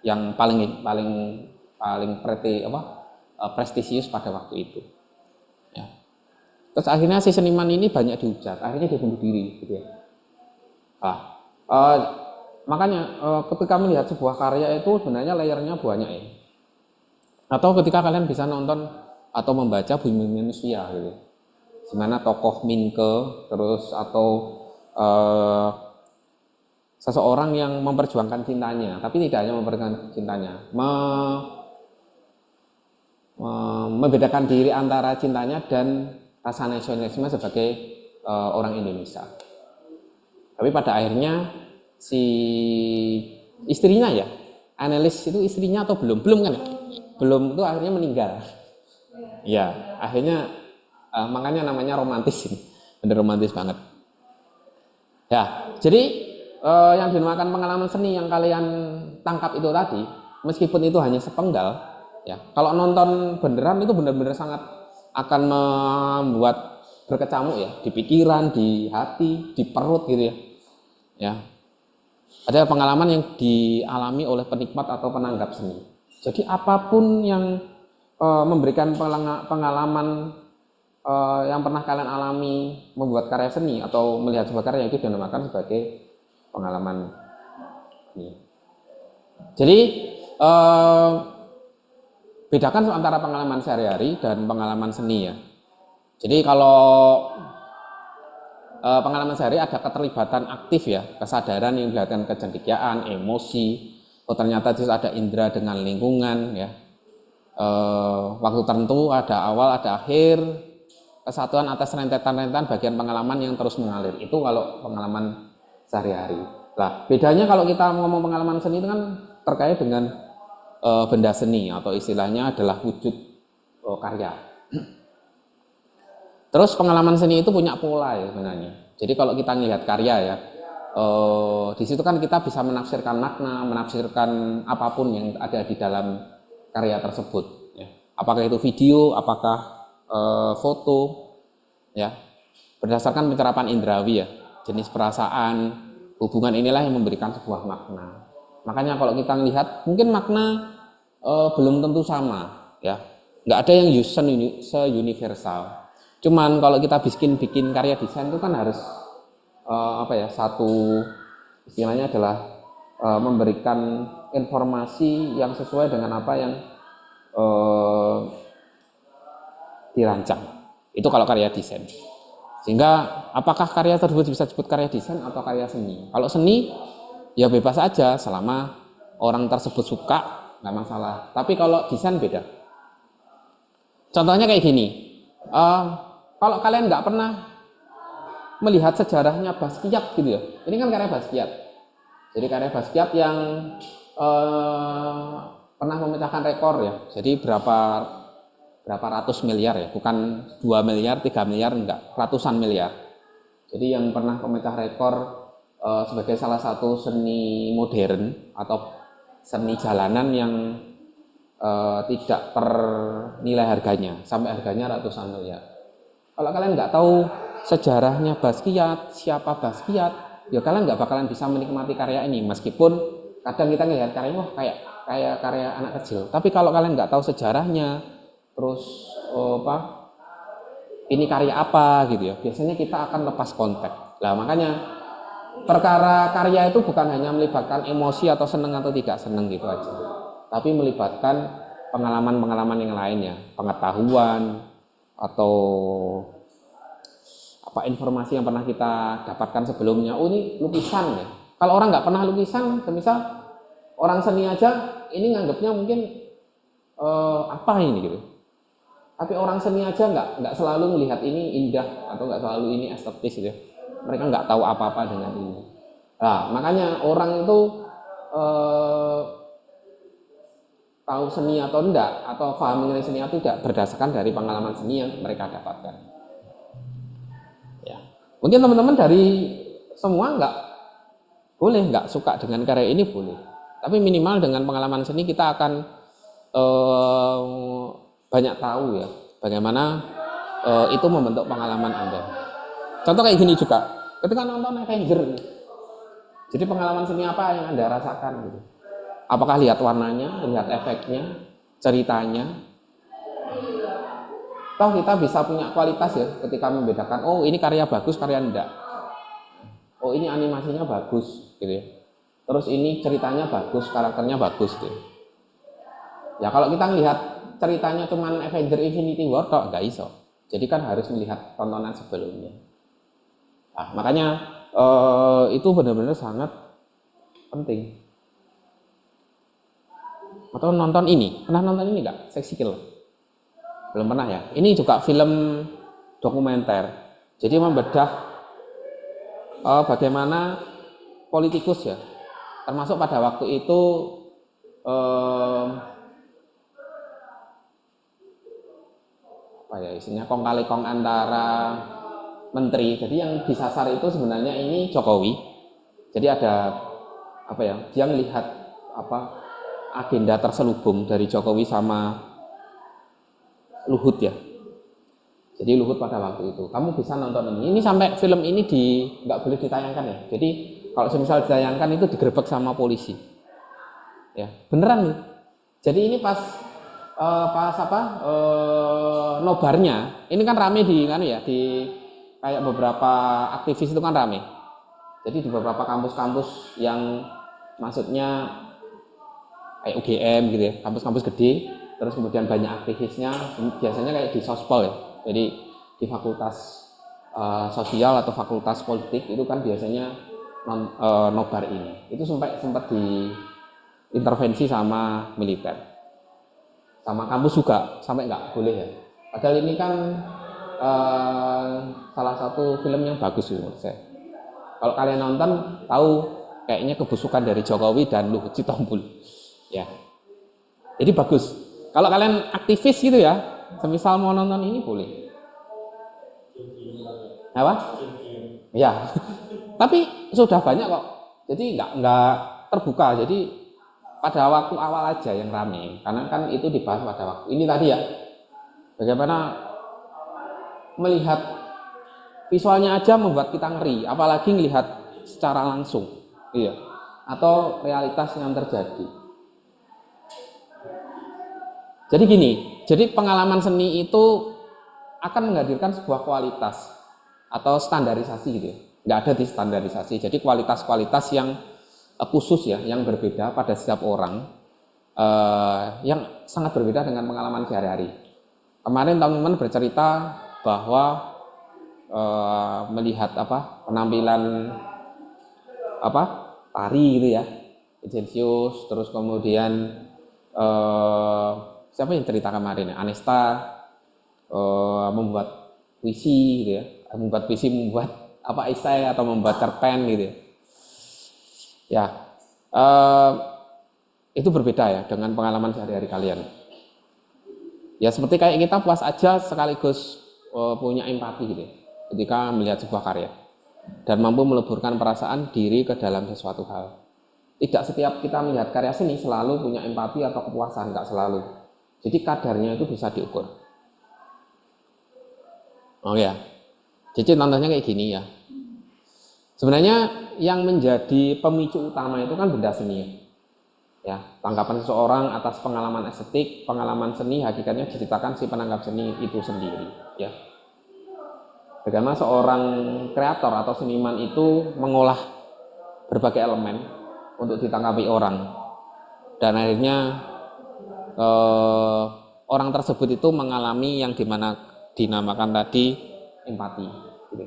yang paling prestisius pada waktu itu. Ya. Terus akhirnya si seniman ini banyak dihujat, akhirnya dia bunuh diri, gitu ya. Makanya ketika melihat sebuah karya itu sebenarnya layernya banyak ya. Atau ketika kalian bisa nonton atau membaca Bumi Manusia gitu. Dimana tokoh Minke terus atau seseorang yang memperjuangkan cintanya, tapi tidak hanya memperjuangkan cintanya, membedakan diri antara cintanya dan rasa nasionalisme sebagai orang Indonesia. Tapi pada akhirnya si istrinya ya, analis itu istrinya atau belum kan? Belum itu akhirnya meninggal. Ya, akhirnya makanya namanya romantis ini, bener romantis banget. Ya, jadi yang dinamakan pengalaman seni yang kalian tangkap itu tadi, meskipun itu hanya sepenggal, ya, kalau nonton beneran itu benar-benar sangat akan membuat berkecamuk ya, di pikiran, di hati, di perut gitu ya. Ya, ada pengalaman yang dialami oleh penikmat atau penanggap seni. Jadi apapun yang memberikan pengalaman yang pernah kalian alami membuat karya seni atau melihat sebuah karya itu dinamakan sebagai pengalaman seni. Jadi bedakan antara pengalaman sehari-hari dan pengalaman seni ya. Jadi kalau pengalaman sehari ada keterlibatan aktif ya, kesadaran yang dilihatkan kecendikiaan, emosi. Oh ternyata ada indera dengan lingkungan ya. Waktu tertentu ada awal ada akhir, kesatuan atas rentetan-rentetan bagian pengalaman yang terus mengalir. Itu kalau pengalaman sehari-hari. Nah bedanya kalau kita ngomong pengalaman seni itu kan terkait dengan benda seni atau istilahnya adalah wujud karya. Terus pengalaman seni itu punya pola ya sebenarnya. Jadi kalau kita melihat karya ya, di situ kan kita bisa menafsirkan makna, menafsirkan apapun yang ada di dalam karya tersebut. Ya. Apakah itu video, apakah foto, ya berdasarkan pencerapan indrawi ya, jenis perasaan, hubungan inilah yang memberikan sebuah makna. Makanya kalau kita melihat mungkin makna belum tentu sama, ya nggak ada yang se-universal. Cuman kalau kita bikin karya desain itu kan harus satu istilahnya adalah memberikan informasi yang sesuai dengan apa yang dirancang. Itu kalau karya desain. Sehingga apakah karya tersebut bisa disebut karya desain atau karya seni? Kalau seni ya bebas aja selama orang tersebut suka, nggak masalah. Tapi kalau desain beda. Contohnya kayak gini. kalau kalian nggak pernah melihat sejarahnya Basquiat gitu ya, ini kan karya Basquiat. Jadi karya Basquiat yang pernah memecahkan rekor ya. Jadi berapa ratus miliar ya, bukan 2 miliar, 3 miliar, enggak, ratusan miliar. Jadi yang pernah memecah rekor sebagai salah satu seni modern atau seni jalanan yang tidak ternilai harganya, sampai harganya ratusan miliar. Kalau kalian nggak tahu sejarahnya Basquiat, siapa Basquiat, ya kalian nggak bakalan bisa menikmati karya ini. Meskipun kadang kita ngelihat karyanya, wah kayak karya anak kecil. Tapi kalau kalian nggak tahu sejarahnya, terus ini karya apa gitu ya, biasanya kita akan lepas konteks. Lah makanya perkara karya itu bukan hanya melibatkan emosi atau seneng atau tidak seneng gitu aja, tapi melibatkan pengalaman-pengalaman yang lainnya, pengetahuan atau apa informasi yang pernah kita dapatkan sebelumnya. Oh ini lukisan ya, kalau orang nggak pernah lukisan, misal orang seni aja ini nganggapnya mungkin apa ini gitu. Tapi orang seni aja nggak selalu melihat ini indah atau nggak selalu ini estetis gitu ya. Mereka nggak tahu apa-apa dengan ini. Nah, makanya orang itu tahu seni atau enggak, atau paham mengenai seni atau tidak berdasarkan dari pengalaman seni yang mereka dapatkan. Ya, mungkin teman-teman dari semua nggak suka dengan karya ini boleh. Tapi minimal dengan pengalaman seni kita akan banyak tahu ya bagaimana itu membentuk pengalaman Anda. Contoh kayak gini juga, ketika nonton Avenger, jadi pengalaman seni apa yang Anda rasakan gitu? Apakah lihat warnanya, lihat efeknya, ceritanya? Toh kita bisa punya kualitas ya ketika membedakan, oh ini karya bagus, karya enggak. Oh ini animasinya bagus gitu ya. Terus ini ceritanya bagus, karakternya bagus gitu. Ya kalau kita lihat ceritanya cuman Avenger Infinity War kok nggak iso. Jadi kan harus melihat tontonan sebelumnya. Nah, makanya itu benar-benar sangat penting. Atau nonton ini, pernah nonton ini nggak? Sexy Kill? Belum pernah ya? Ini juga film dokumenter. Jadi membedah bagaimana politikus ya, termasuk pada waktu itu isinya kong kali kong antara menteri. Jadi yang disasar itu sebenarnya ini Jokowi. Jadi ada dia melihat agenda terselubung dari Jokowi sama Luhut ya. Jadi Luhut pada waktu itu, kamu bisa nonton ini sampai film ini nggak boleh ditayangkan ya. Jadi kalau semisal ditayangkan itu digerebek sama polisi. Ya beneran nih. Jadi ini pas nobarnya ini kan rame di kayak beberapa aktivis itu kan rame. Jadi di beberapa kampus-kampus yang maksudnya kayak UGM gitu ya, kampus-kampus gede, terus kemudian banyak aktivisnya, biasanya kayak di Sospol ya. Jadi di fakultas sosial atau fakultas politik itu kan biasanya nobar ini. Itu sempat diintervensi sama militer. Sama kampus juga sampai nggak boleh ya. Padahal ini kan salah satu film yang bagus menurut saya. Kalau kalian nonton tahu kayaknya kebusukan dari Jokowi dan Luhut Sitompul. Ya. Jadi bagus. Kalau kalian aktivis gitu ya, semisal mau nonton ini boleh. Apa? Ya. Tapi sudah banyak kok. Jadi nggak terbuka. Jadi pada waktu awal aja yang rame, karena kan itu dibahas pada waktu ini tadi ya, bagaimana melihat visualnya aja membuat kita ngeri, apalagi melihat secara langsung, iya, atau realitas yang terjadi. Jadi gini, jadi pengalaman seni itu akan menghadirkan sebuah kualitas atau standarisasi gitu ya, nggak ada di standarisasi, jadi kualitas-kualitas yang khusus ya, yang berbeda pada setiap orang, yang sangat berbeda dengan pengalaman sehari-hari. Kemarin teman-teman bercerita bahwa melihat penampilan tari gitu ya, Vincentius, terus kemudian siapa yang cerita kemarin ya, Anesta membuat puisi gitu ya, membuat puisi, membuat apa esai atau membuat cerpen gitu ya. Ya, itu berbeda ya dengan pengalaman sehari-hari kalian. Ya seperti kayak kita puas aja sekaligus punya empati gitu ya, ketika melihat sebuah karya dan mampu meleburkan perasaan diri ke dalam sesuatu hal. Tidak setiap kita melihat karya seni selalu punya empati atau kepuasan, nggak selalu. Jadi kadarnya itu bisa diukur. Oh ya, jadi contohnya kayak gini ya. Sebenarnya yang menjadi pemicu utama itu kan benda seni. Ya, tanggapan seseorang atas pengalaman estetik, pengalaman seni hakikatnya diceritakan si penangkap seni itu sendiri. Ya, bagaimana seorang kreator atau seniman itu mengolah berbagai elemen untuk ditangkapi orang, dan akhirnya orang tersebut itu mengalami yang dimana dinamakan tadi empati. Gitu.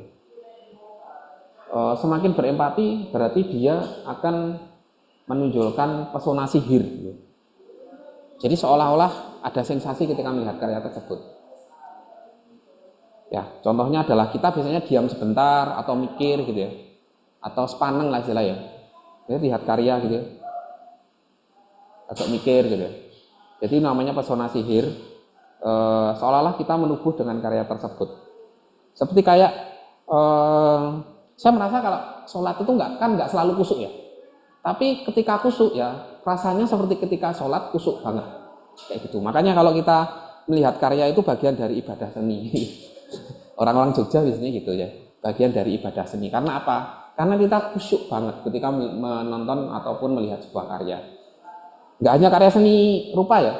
Semakin berempati berarti dia akan menunjukkan pesona sihir. Gitu. Jadi seolah-olah ada sensasi ketika melihat karya tersebut. Ya, contohnya adalah kita biasanya diam sebentar atau mikir gitu ya, atau sepaneng lah istilah ya. Kita lihat karya gitu ya, atau mikir gitu ya. Jadi namanya pesona sihir, seolah-olah kita menubuh dengan karya tersebut. Seperti kayak saya merasa kalau sholat itu nggak selalu kusuk ya. Tapi ketika kusuk ya rasanya seperti ketika sholat kusuk banget kayak gitu. Makanya kalau kita melihat karya itu bagian dari ibadah seni. Orang-orang Jogja biasanya gitu ya, bagian dari ibadah seni. Karena apa? Karena kita khusyuk banget ketika menonton ataupun melihat sebuah karya. Nggak hanya karya seni rupa ya,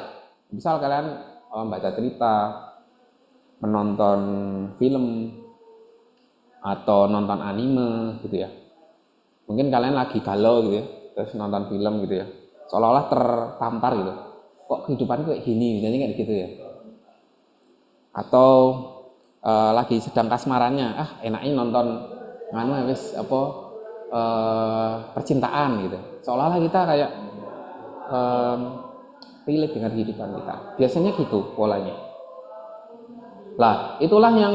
misal kalian membaca cerita, menonton film, atau nonton anime gitu ya. Mungkin kalian lagi galau gitu ya, terus nonton film gitu ya, seolah-olah tertampar gitu. Kok kehidupan kayak gini, jadi kayak gitu ya. Atau lagi sedang kasmarannya, enaknya nonton percintaan gitu. Seolah-olah kita kayak relate dengan kehidupan kita. Biasanya gitu polanya. Lah, itulah yang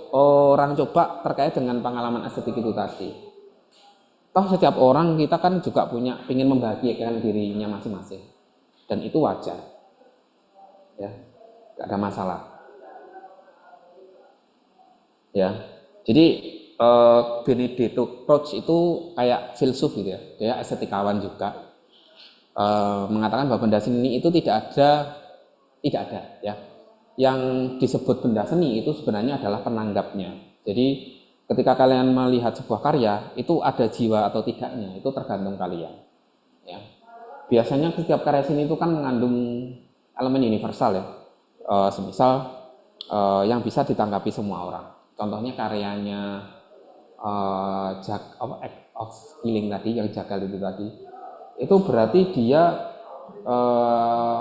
orang coba terkait dengan pengalaman estetik itu tadi. Toh setiap orang kita kan juga ingin membahagiakan dirinya masing-masing, dan itu wajar. Ya, nggak ada masalah. Ya, jadi Benedetto Croce itu kayak filsuf gitu ya, dia estetikawan juga, mengatakan bahwa benda seni itu tidak ada ya. Yang disebut benda seni itu sebenarnya adalah penanggapnya. Jadi ketika kalian melihat sebuah karya itu ada jiwa atau tidaknya, itu tergantung kalian. Ya, biasanya setiap karya seni itu kan mengandung elemen universal ya, semisal yang bisa ditanggapi semua orang. Contohnya karyanya Act of Killing tadi, yang Jagal itu tadi, itu berarti dia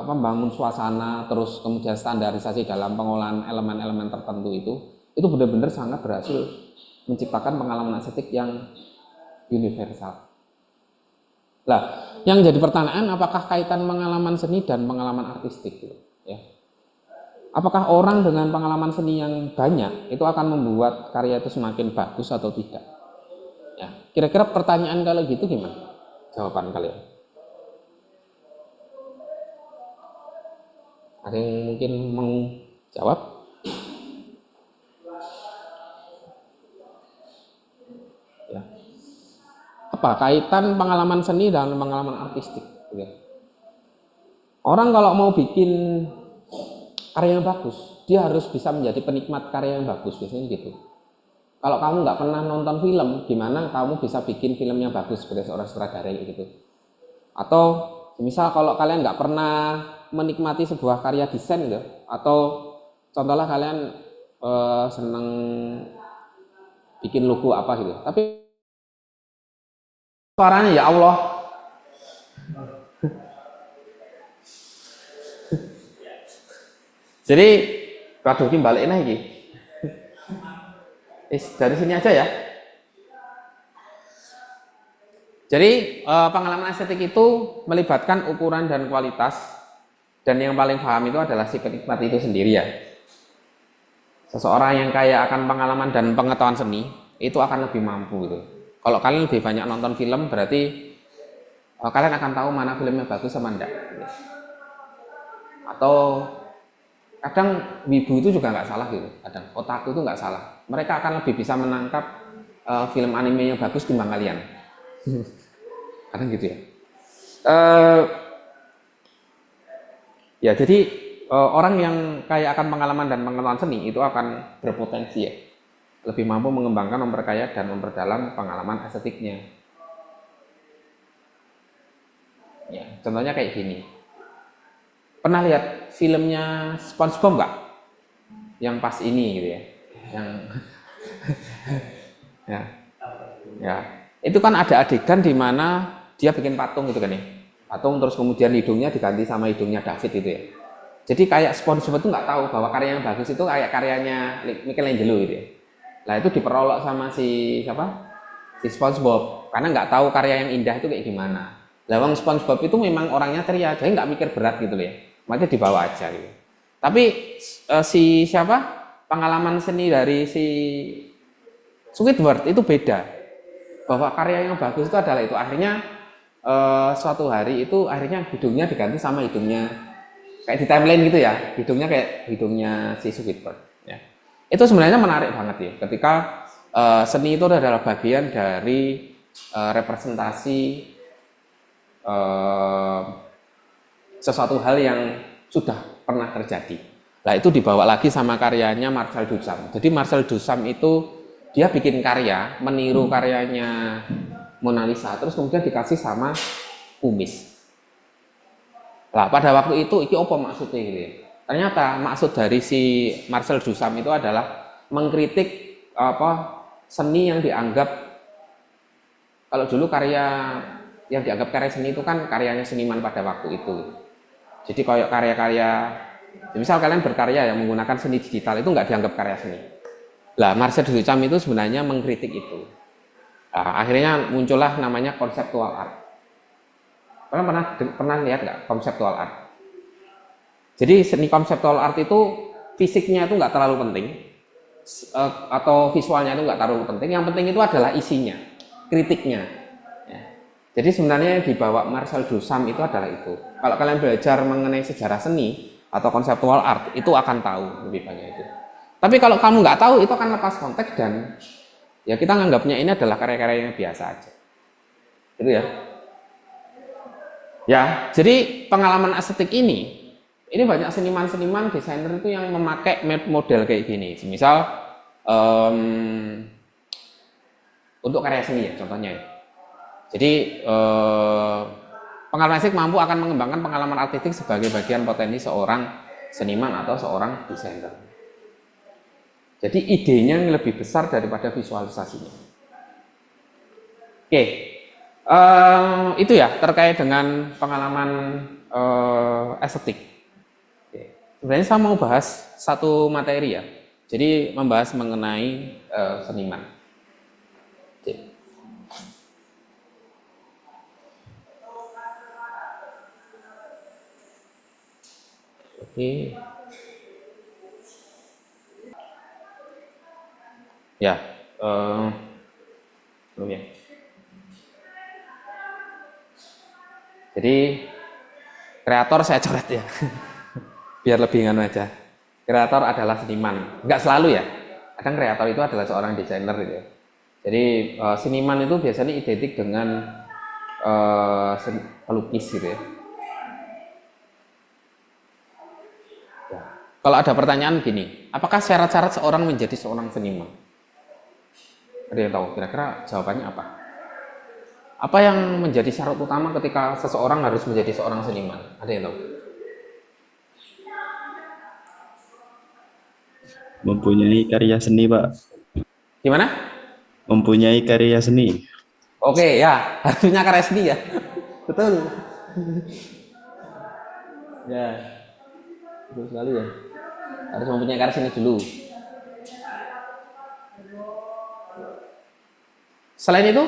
membangun suasana, terus kemudian standarisasi dalam pengolahan elemen-elemen tertentu itu benar-benar sangat berhasil menciptakan pengalaman estetik yang universal. Lah, yang jadi pertanyaan, apakah kaitan pengalaman seni dan pengalaman artistik gitu, ya? Apakah orang dengan pengalaman seni yang banyak itu akan membuat karya itu semakin bagus atau tidak? Ya, kira-kira pertanyaan kalau gitu gimana jawaban kalian? Ada yang mungkin mau jawab? Ya. Apa kaitan pengalaman seni dan pengalaman artistik? Ya. Orang kalau mau bikin karya yang bagus, dia harus bisa menjadi penikmat karya yang bagus, biasanya gitu. Kalau kamu nggak pernah nonton film, gimana kamu bisa bikin film yang bagus sebagai seorang sutradara gitu? Atau misal kalau kalian nggak pernah menikmati sebuah karya desain gitu, atau contohnya kalian seneng bikin logo apa gitu, tapi suaranya ya Allah, jadi waduh ini balik lagi. Dari sini aja ya. Jadi pengalaman estetik itu melibatkan ukuran dan kualitas, dan yang paling paham itu adalah si penikmat itu sendiri ya. Seseorang yang kaya akan pengalaman dan pengetahuan seni itu akan lebih mampu gitu. Kalau kalian lebih banyak nonton film berarti kalian akan tahu mana filmnya bagus sama enggak. Gitu. Atau kadang wibu itu juga nggak salah gitu. Kadang otaku itu nggak salah. Mereka akan lebih bisa menangkap film animenya bagus timbang kalian. Kadang gitu ya. Ya jadi orang yang kaya akan pengalaman dan pengetahuan seni itu akan berpotensi ya, lebih mampu mengembangkan, memperkaya dan memperdalam pengalaman estetiknya. Ya, contohnya kayak gini. Pernah lihat filmnya SpongeBob nggak? Yang pas ini gitu ya, yang ya, itu kan ada adegan di mana dia bikin patung gitu kan ya, patung terus kemudian hidungnya diganti sama hidungnya David itu ya. Jadi kayak SpongeBob itu nggak tahu bahwa karya yang bagus itu kayak karyanya Michelangelo gitu ya. Nah itu diperolok sama si siapa? Si SpongeBob karena nggak tahu karya yang indah itu kayak gimana. Lawang SpongeBob itu memang orangnya ceria, jadi nggak mikir berat gitu loh ya. Makanya dibawa aja gitu. Tapi si siapa? Pengalaman seni dari si Squidward itu beda. Bahwa karya yang bagus itu adalah itu akhirnya suatu hari itu akhirnya hidungnya diganti sama hidungnya kayak di timeline gitu ya, hidungnya kayak hidungnya si Squidward ya. Itu sebenarnya menarik banget ya ketika seni itu adalah bagian dari representasi sesuatu hal yang sudah pernah terjadi. Nah itu dibawa lagi sama karyanya Marcel Duchamp. Jadi Marcel Duchamp itu dia bikin karya meniru karyanya Mona Lisa terus kemudian dikasih sama kumis. Nah pada waktu itu iki apa maksudnya gitu ya? Ternyata maksud dari si Marcel Duchamp itu adalah mengkritik seni yang dianggap, kalau dulu karya yang dianggap karya seni itu kan karyanya seniman pada waktu itu. Jadi kayak karya-karya, misal kalian berkarya yang menggunakan seni digital itu nggak dianggap karya seni. Lah Marcel Duchamp itu sebenarnya mengkritik itu. Nah, akhirnya muncullah namanya conceptual art. Kalian pernah lihat nggak conceptual art? Jadi seni conceptual art itu fisiknya itu nggak terlalu penting, atau visualnya itu nggak terlalu penting. Yang penting itu adalah isinya, kritiknya. Ya. Jadi sebenarnya yang dibawa Marcel Duchamp itu adalah itu. Kalau kalian belajar mengenai sejarah seni atau conceptual art itu akan tahu lebih banyak itu. Tapi kalau kamu nggak tahu itu akan lepas konteks dan ya kita nganggapnya ini adalah karya-karya yang biasa aja. Gitu ya. Ya, jadi pengalaman estetik ini banyak seniman-seniman, desainer itu yang memakai model kayak gini. Misal untuk karya seni ya, contohnya. Jadi pengalaman estetik mampu akan mengembangkan pengalaman artistik sebagai bagian potensi seorang seniman atau seorang desainer. Jadi idenya yang lebih besar daripada visualisasinya. Oke, itu ya terkait dengan pengalaman estetik. Sebenarnya saya mau bahas satu materi ya, jadi membahas mengenai seniman. Oke. Ya, belum ya. Jadi kreator saya coret ya, biar lebih nganu aja. Kreator adalah seniman, nggak selalu ya. Kadang kreator itu adalah seorang desainer gitu ya. Jadi seniman itu biasanya identik dengan pelukis gitu ya. Kalau ada pertanyaan gini, apakah syarat-syarat seorang menjadi seorang seniman? Ada yang tahu kira-kira jawabannya apa? Apa yang menjadi syarat utama ketika seseorang harus menjadi seorang seniman? Ada yang tahu? Mempunyai karya seni, Pak. Gimana? Mempunyai karya seni. Oke, ya, harus punya karya seni ya. Betul. Ya, betul sekali ya. Harus mempunyai karya seni dulu. Selain itu,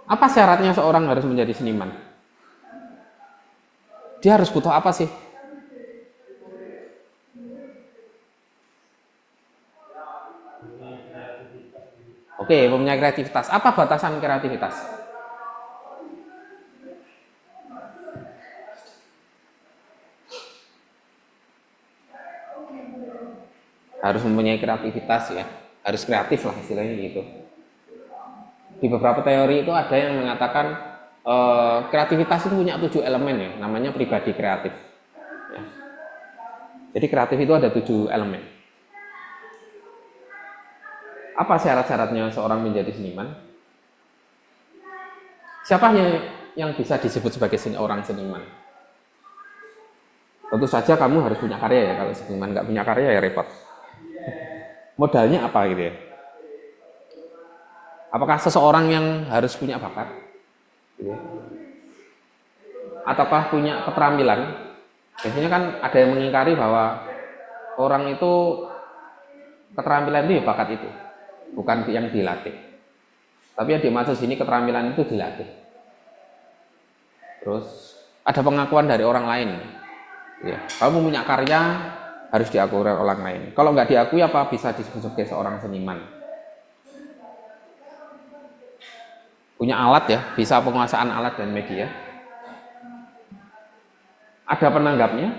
apa syaratnya seorang harus menjadi seniman? Dia harus butuh apa sih? Oke, mempunyai kreativitas. Apa batasan kreativitas? Harus mempunyai kreativitas ya, harus kreatif lah istilahnya gitu. Di beberapa teori itu ada yang mengatakan kreativitas itu punya 7 elemen ya, namanya pribadi kreatif. Ya. Jadi kreatif itu ada 7 elemen. Apa syarat-syaratnya seorang menjadi seniman? Siapa yang bisa disebut sebagai orang seniman? Tentu saja kamu harus punya karya ya, kalau seniman nggak punya karya ya repot. Modalnya apa gitu ya? Apakah seseorang yang harus punya bakat? Gitu ya? Ataukah punya keterampilan? Biasanya kan ada yang mengingkari bahwa orang itu keterampilan itu ya bakat itu, bukan yang dilatih. Tapi yang dimaksud sini keterampilan itu dilatih. Terus ada pengakuan dari orang lain. Ya, kamu punya karya harus diakui oleh orang lain. Kalau nggak diakui apa bisa disebut sebagai seorang seniman? Punya alat ya, bisa penguasaan alat dan media. Ada penanggapnya?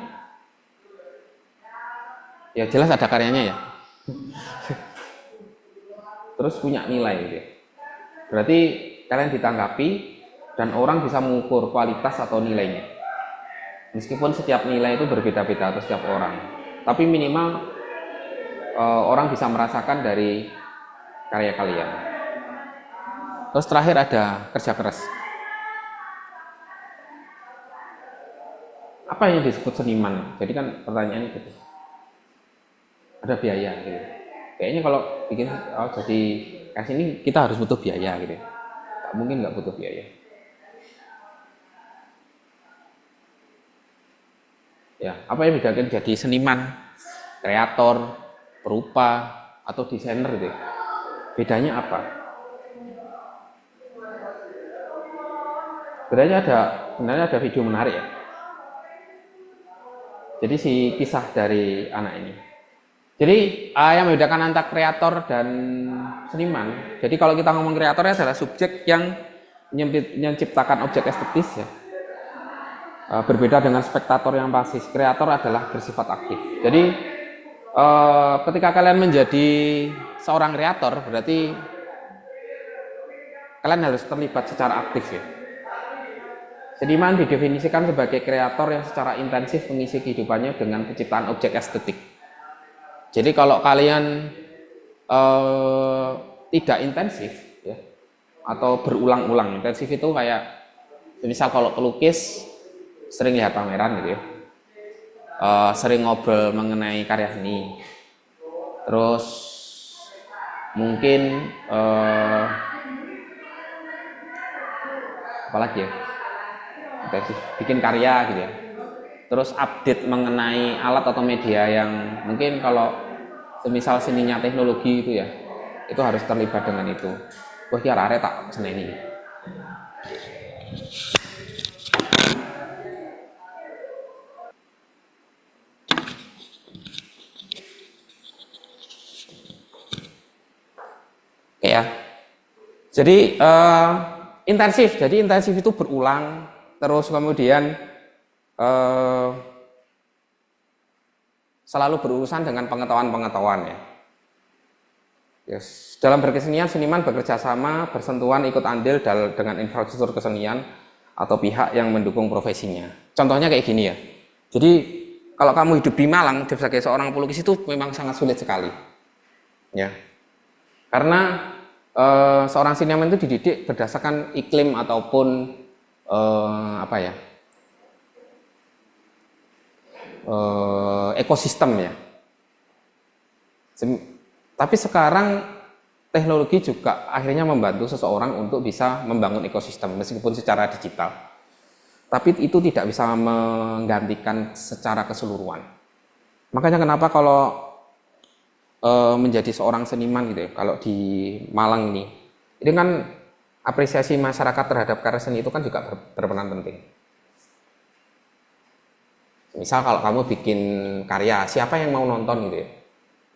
Ya jelas ada karyanya ya. Terus punya nilai gitu ya. Berarti kalian ditanggapi dan orang bisa mengukur kualitas atau nilainya. Meskipun setiap nilai itu berbeda-beda atau setiap orang, tapi minimal orang bisa merasakan dari karya kalian. Terus terakhir ada kerja keras. Apa yang disebut seniman? Jadi kan pertanyaannya gitu. Ada biaya gitu. Kayaknya kalau bikin jadi kasih ini kita harus butuh biaya gitu. Gak mungkin nggak butuh biaya. Ya, apa yang bedakan jadi seniman, kreator, perupa, atau desainer gitu? Bedanya apa? Sebenarnya ada video menarik ya. Jadi si kisah dari anak ini. Jadi yang membedakan antara kreator dan seniman. Jadi kalau kita ngomong kreatornya adalah subjek yang menciptakan objek estetis ya. Berbeda dengan spektator yang pasif. Kreator adalah bersifat aktif. Jadi ketika kalian menjadi seorang kreator berarti kalian harus terlibat secara aktif ya. Seniman didefinisikan sebagai kreator yang secara intensif mengisi kehidupannya dengan penciptaan objek estetik. Jadi kalau kalian tidak intensif ya, atau berulang-ulang, intensif itu kayak misal kalau pelukis sering lihat pameran gitu ya, sering ngobrol mengenai karya seni, terus mungkin apalagi ya, intensif bikin karya gitu ya, terus update mengenai alat atau media yang mungkin kalau semisal seninya teknologi itu ya, itu harus terlibat dengan itu. Wah dia rare tak seneni. Oke ya. Jadi intensif. Jadi intensif itu berulang, terus kemudian selalu berurusan dengan pengetahuan-pengetahuan ya. Yes. Dalam berkesenian, seniman bekerja sama, bersentuhan, ikut andil dengan infrastruktur kesenian atau pihak yang mendukung profesinya. Contohnya kayak gini ya. Jadi kalau kamu hidup di Malang, sebagai seorang pelukis itu memang sangat sulit sekali, ya. Karena seorang seniman itu dididik berdasarkan iklim ataupun ekosistem ya. Tapi sekarang teknologi juga akhirnya membantu seseorang untuk bisa membangun ekosistem meskipun secara digital. Tapi itu tidak bisa menggantikan secara keseluruhan. Makanya kenapa kalau menjadi seorang seniman gitu ya, kalau di Malang ini kan apresiasi masyarakat terhadap karya seni itu kan juga berperan penting. Misal kalau kamu bikin karya, siapa yang mau nonton gitu ya?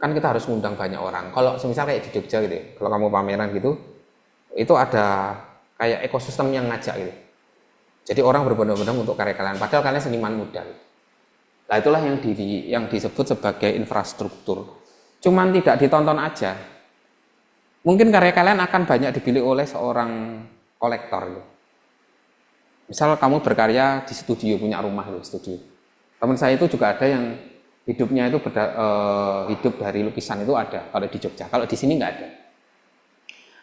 kan kita harus ngundang banyak orang. Kalau semisal kayak di Jogja gitu ya, kalau kamu pameran gitu, itu ada kayak ekosistem yang ngajak gitu. Jadi orang berbondong-bondong untuk karya kalian, padahal kalian seniman muda. Nah itulah yang disebut sebagai infrastruktur. Cuman tidak ditonton aja. Mungkin karya kalian akan banyak dipilih oleh seorang kolektor gitu. Misal kamu berkarya di studio, punya rumah di studio. Teman saya itu juga ada yang hidupnya itu hidup dari lukisan itu ada kalau di Jogja. Kalau di sini nggak ada.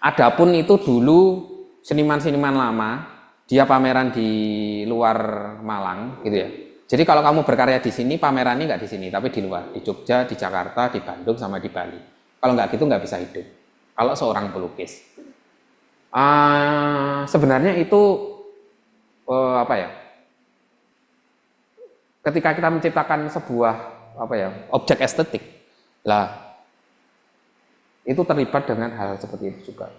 Adapun itu dulu seniman-seniman lama, dia pameran di luar Malang gitu ya. Jadi kalau kamu berkarya di sini, pamerannya nggak di sini, tapi di luar, di Jogja, di Jakarta, di Bandung, sama di Bali. Kalau nggak gitu nggak bisa hidup. Kalau seorang pelukis, sebenarnya itu apa ya? Ketika kita menciptakan sebuah objek estetik, lah itu terlibat dengan hal seperti itu juga.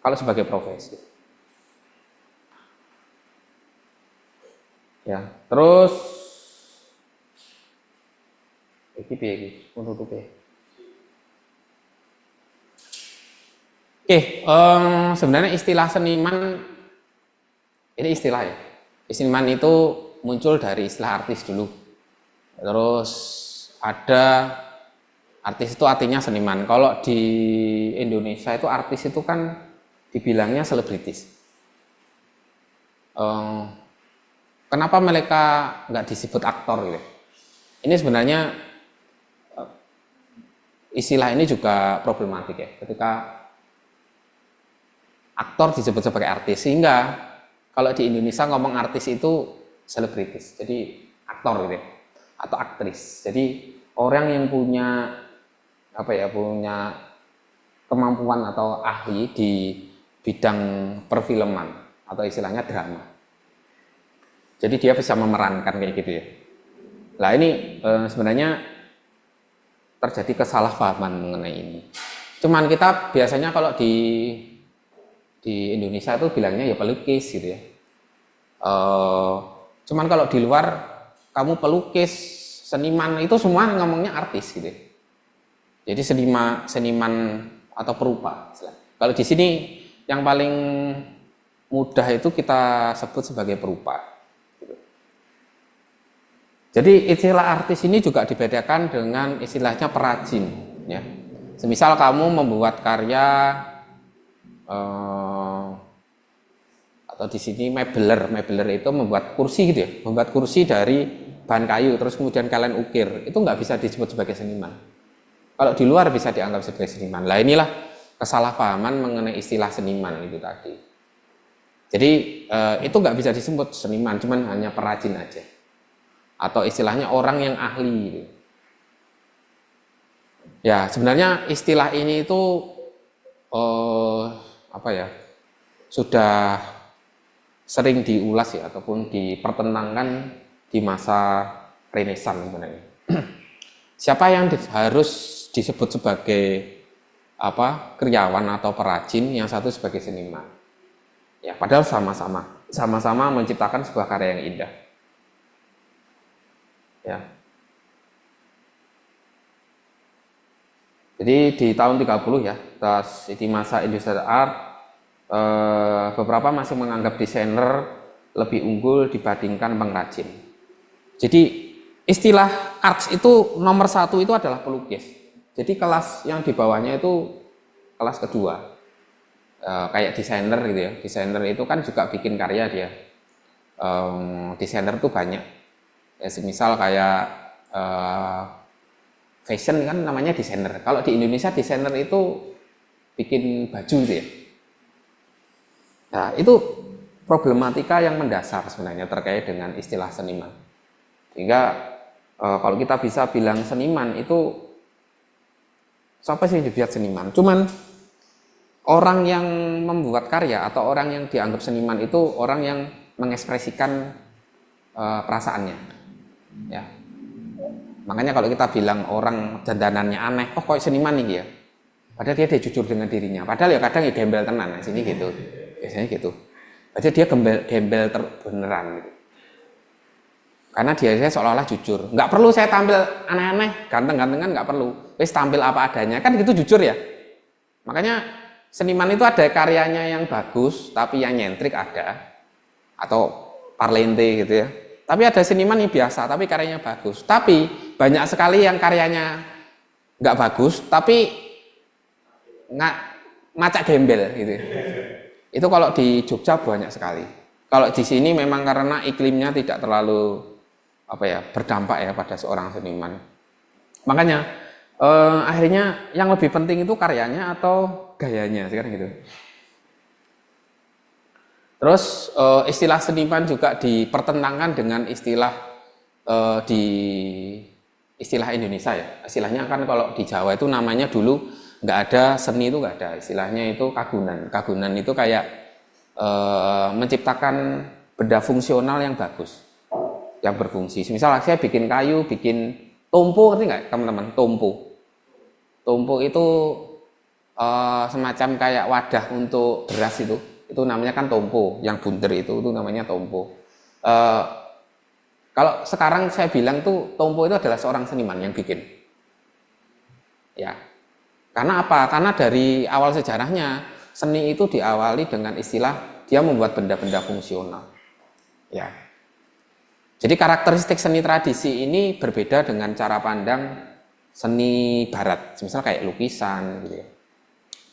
Kalau sebagai profesi, ya terus sebenarnya istilah seniman ini istilah ya. Seniman itu muncul dari istilah artis dulu. Terus ada artis itu artinya seniman. Kalau di Indonesia itu artis itu kan dibilangnya selebritis. Kenapa mereka nggak disebut aktor gitu? Ini sebenarnya istilah ini juga problematik ya. Ketika aktor disebut sebagai artis, sehingga kalau di Indonesia ngomong artis itu selebritis, jadi aktor gitu ya, atau aktris. Jadi orang yang punya punya kemampuan atau ahli di bidang perfilman atau istilahnya drama. Jadi dia bisa memerankan kayak gitu ya. Nah ini sebenarnya terjadi kesalahpahaman mengenai ini. Cuman kita biasanya kalau di Indonesia itu bilangnya ya pelukis gitu ya. Cuman kalau di luar kamu pelukis, seniman itu semua ngomongnya artis gitu ya. Jadi seniman atau perupa. Kalau di sini yang paling mudah itu kita sebut sebagai perupa. Gitu. Jadi istilah artis ini juga dibedakan dengan istilahnya perajin. Ya. Semisal kamu membuat karya atau di sini mebeler itu membuat kursi gitu ya, membuat kursi dari bahan kayu terus kemudian kalian ukir, itu nggak bisa disebut sebagai seniman. Kalau di luar bisa dianggap sebagai seniman. Lah inilah kesalahpahaman mengenai istilah seniman itu tadi. Jadi itu nggak bisa disebut seniman, cuman hanya perajin aja, atau istilahnya orang yang ahli. Gitu. Ya sebenarnya istilah ini itu sudah sering diulas ya ataupun dipertentangkan di masa Renaissance sebenarnya. Siapa yang harus disebut sebagai karyawan atau perajin, yang satu sebagai seniman. Ya, padahal sama-sama menciptakan sebuah karya yang indah. Ya. Jadi di tahun 30 ya, di masa industrial art, beberapa masih menganggap desainer lebih unggul dibandingkan pengrajin. Jadi istilah arts itu nomor satu itu adalah pelukis. Jadi kelas yang di bawahnya itu kelas kedua. Kayak desainer gitu ya. Desainer itu kan juga bikin karya dia. Desainer tuh banyak. Ya, misal kayak fashion kan namanya desainer. Kalau di Indonesia desainer itu bikin baju gitu ya. Nah, itu problematika yang mendasar sebenarnya terkait dengan istilah seniman. Sehingga kalau kita bisa bilang seniman itu siapa sih yang dibilang seniman? Cuman orang yang membuat karya atau orang yang dianggap seniman itu orang yang mengekspresikan perasaannya. Ya. Makanya kalau kita bilang orang dandanannya aneh, oh kok seniman nih ya. Padahal dia jujur dengan dirinya. Padahal ya kadang ya gembel tenan, sini gitu. Biasanya gitu. Berarti dia gembel beneran gitu. Karena dia seolah-olah jujur. Nggak perlu saya tampil aneh-aneh, ganteng-gantengan nggak perlu. Wis tampil apa adanya, kan gitu jujur ya. Makanya seniman itu ada karyanya yang bagus, tapi yang nyentrik ada. Atau parlente gitu ya. Tapi ada seniman yang biasa, tapi karyanya bagus. Tapi banyak sekali yang karyanya nggak bagus, tapi nggak macak gembel gitu. Itu kalau di Jogja banyak sekali. Kalau di sini memang karena iklimnya tidak terlalu berdampak ya pada seorang seniman. Makanya akhirnya yang lebih penting itu karyanya atau gayanya sekarang gitu. Terus istilah seniman juga dipertentangkan dengan istilah istilah Indonesia ya. Istilahnya kan kalau di Jawa itu namanya dulu nggak ada seni, itu nggak ada. Istilahnya itu kagunan. Kagunan itu kayak menciptakan benda fungsional yang bagus, yang berfungsi. Misal saya bikin kayu, bikin tumpu, ngerti nggak teman-teman? Tumpu itu semacam kayak wadah untuk beras itu namanya kan tumpu. Yang bunder itu namanya tumpu. Kalau sekarang saya bilang tuh tumpu itu adalah seorang seniman yang bikin. Ya, karena apa? Karena dari awal sejarahnya seni itu diawali dengan istilah dia membuat benda-benda fungsional. Ya. Jadi karakteristik seni tradisi ini berbeda dengan cara pandang seni barat, misal kayak lukisan gitu ya.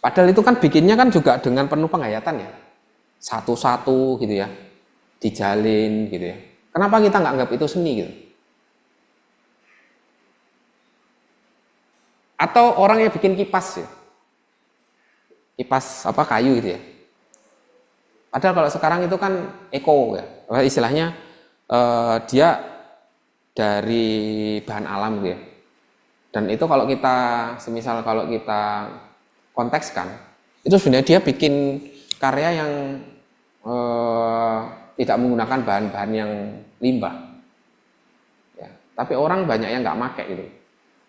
Padahal itu kan bikinnya kan juga dengan penuh penghayatan ya. Satu-satu gitu ya. Dijalin gitu ya. Kenapa kita nggak anggap itu seni gitu? Atau orang yang bikin kipas ya. Kipas kayu gitu ya. Padahal kalau sekarang itu kan eko ya. Istilahnya dia dari bahan alam gitu ya. Dan itu kalau kita semisal kalau kita kontekskan, itu sebenarnya dia bikin karya yang tidak menggunakan bahan-bahan yang limbah. Ya, tapi orang banyak yang nggak pakai gitu.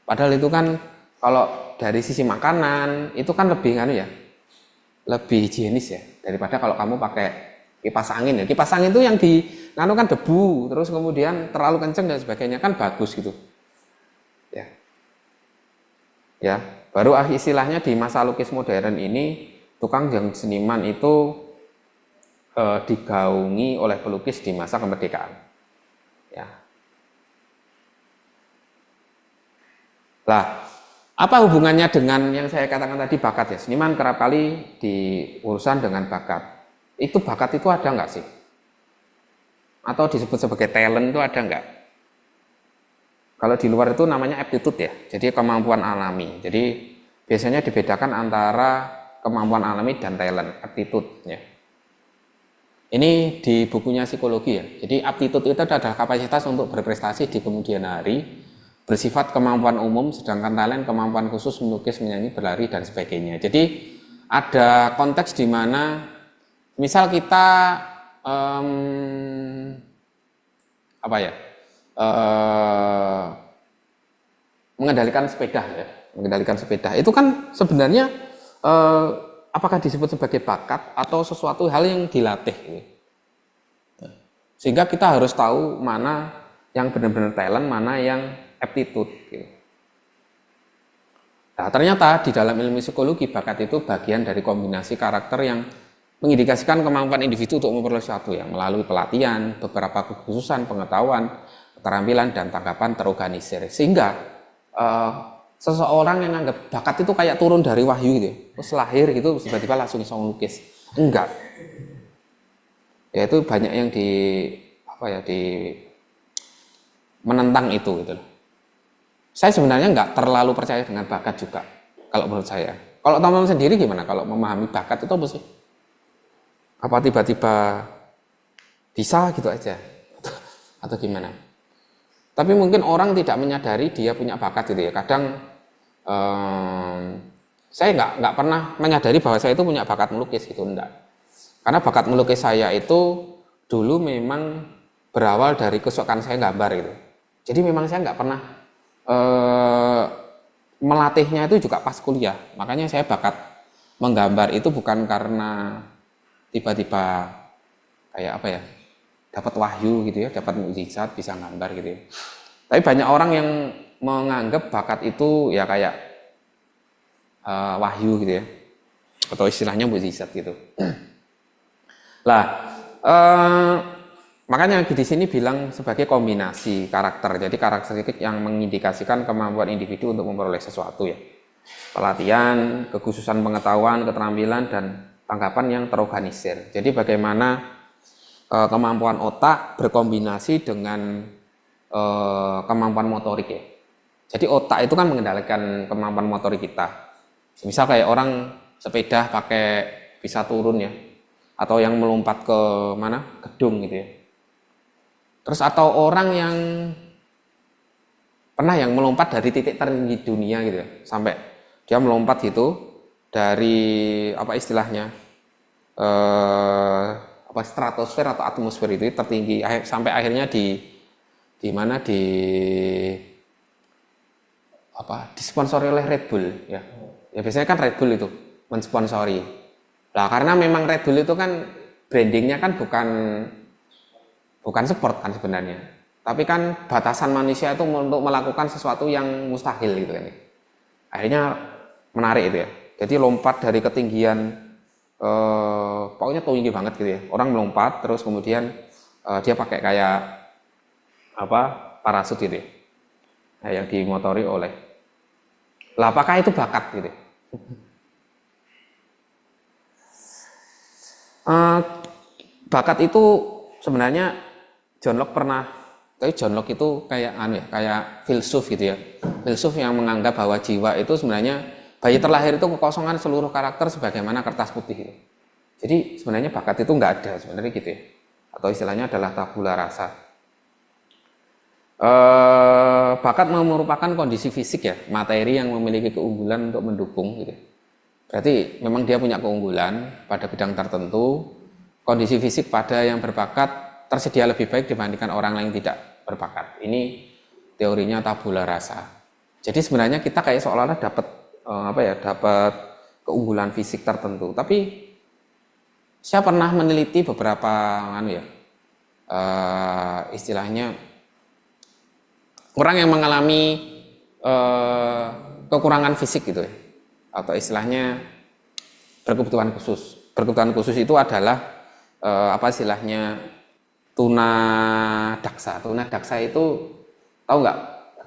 Padahal itu kan kalau dari sisi makanan itu kan lebih lebih higienis ya daripada kalau kamu pakai kipas angin ya. Kipas angin itu yang kan debu, terus kemudian terlalu kenceng dan sebagainya, kan bagus gitu. Ya. Ya, baru istilahnya di masa lukis modern ini tukang yang seniman itu digaungi oleh pelukis di masa kemerdekaan. Ya. Lah, apa hubungannya dengan yang saya katakan tadi bakat ya? Seniman kerap kali diurusan dengan bakat. Itu bakat itu ada nggak sih? Atau disebut sebagai talent itu ada nggak? Kalau di luar itu namanya aptitude ya, jadi kemampuan alami. Jadi biasanya dibedakan antara kemampuan alami dan talent, aptitude ya. Ini di bukunya psikologi ya. Jadi aptitude itu adalah kapasitas untuk berprestasi di kemudian hari, bersifat kemampuan umum, sedangkan talent kemampuan khusus melukis, menyanyi, berlari dan sebagainya. Jadi ada konteks di mana misal kita mengendalikan sepeda ya, mengendalikan sepeda itu kan sebenarnya apakah disebut sebagai bakat atau sesuatu hal yang dilatih gitu. Sehingga kita harus tahu mana yang benar-benar talent, mana yang aptitude gitu. Nah, ternyata di dalam ilmu psikologi bakat itu bagian dari kombinasi karakter yang mengindikasikan kemampuan individu untuk memperoleh sesuatu ya, melalui pelatihan, beberapa kekhususan, pengetahuan, keterampilan dan tanggapan terorganisir. Sehingga seseorang yang anggap bakat itu kayak turun dari wahyu gitu, terus lahir gitu tiba-tiba langsung bisa melukis. Enggak. Ya itu banyak yang menentang itu gitu. Saya sebenarnya nggak terlalu percaya dengan bakat juga kalau menurut saya. Kalau teman-teman sendiri gimana kalau memahami bakat itu apa sih? Apa tiba-tiba bisa gitu aja atau gimana? Tapi mungkin orang tidak menyadari dia punya bakat gitu ya. Kadang saya nggak pernah menyadari bahwa saya itu punya bakat melukis gitu, enggak. Karena bakat melukis saya itu dulu memang berawal dari kesukaan saya gambar gitu. Jadi memang saya nggak pernah melatihnya itu juga pas kuliah. Makanya saya bakat menggambar itu bukan karena tiba-tiba kayak dapat wahyu gitu ya, dapat mukjizat, bisa gambar gitu ya. Tapi banyak orang yang menganggap bakat itu ya kayak wahyu gitu ya, atau istilahnya mukjizat gitu. Lah, makanya di sini bilang sebagai kombinasi karakter. Jadi karakteristik yang mengindikasikan kemampuan individu untuk memperoleh sesuatu ya. Pelatihan, kekhususan pengetahuan, keterampilan, dan tanggapan yang terorganisir. Jadi bagaimana kemampuan otak berkombinasi dengan kemampuan motorik ya. Jadi otak itu kan mengendalikan kemampuan motorik kita. Misal kayak orang sepeda pakai bisa turun ya, atau yang melompat ke mana gedung gitu ya. Terus atau orang yang pernah yang melompat dari titik tertinggi dunia gitu ya, sampai dia melompat gitu dari apa istilahnya apa stratosfer atau atmosfer itu tertinggi sampai akhirnya di mana apa disponsori oleh Red Bull ya. Ya biasanya kan Red Bull itu mensponsori. Nah, karena memang Red Bull itu kan brandingnya kan bukan sport kan sebenarnya. Tapi kan batasan manusia itu untuk melakukan sesuatu yang mustahil gitu kan. Akhirnya menarik itu ya. Jadi lompat dari ketinggian pokoknya tinggi banget gitu ya. Orang melompat terus kemudian dia pakai kayak apa parasut gitu ya. Nah, yang dimotori oleh. Lah apakah itu bakat gitu? Bakat itu sebenarnya John Locke pernah, tapi John Locke itu kayak kayak filsuf gitu ya. Filsuf yang menganggap bahwa jiwa itu sebenarnya bayi terlahir itu kekosongan seluruh karakter sebagaimana kertas putih gitu. Jadi sebenarnya bakat itu nggak ada sebenarnya gitu ya. Atau istilahnya adalah tabula rasa. Bakat merupakan kondisi fisik ya, materi yang memiliki keunggulan untuk mendukung gitu. Berarti memang dia punya keunggulan pada bidang tertentu. Kondisi fisik pada yang berbakat tersedia lebih baik dibandingkan orang lain tidak berbakat. Ini teorinya tabula rasa. Jadi sebenarnya kita kayak seolah-olah dapat dapat keunggulan fisik tertentu. Tapi saya pernah meneliti beberapa istilahnya orang yang mengalami kekurangan fisik gitu ya, atau istilahnya berkebutuhan khusus. Berkebutuhan khusus itu adalah istilahnya tunadaksa. Tunadaksa itu tahu nggak?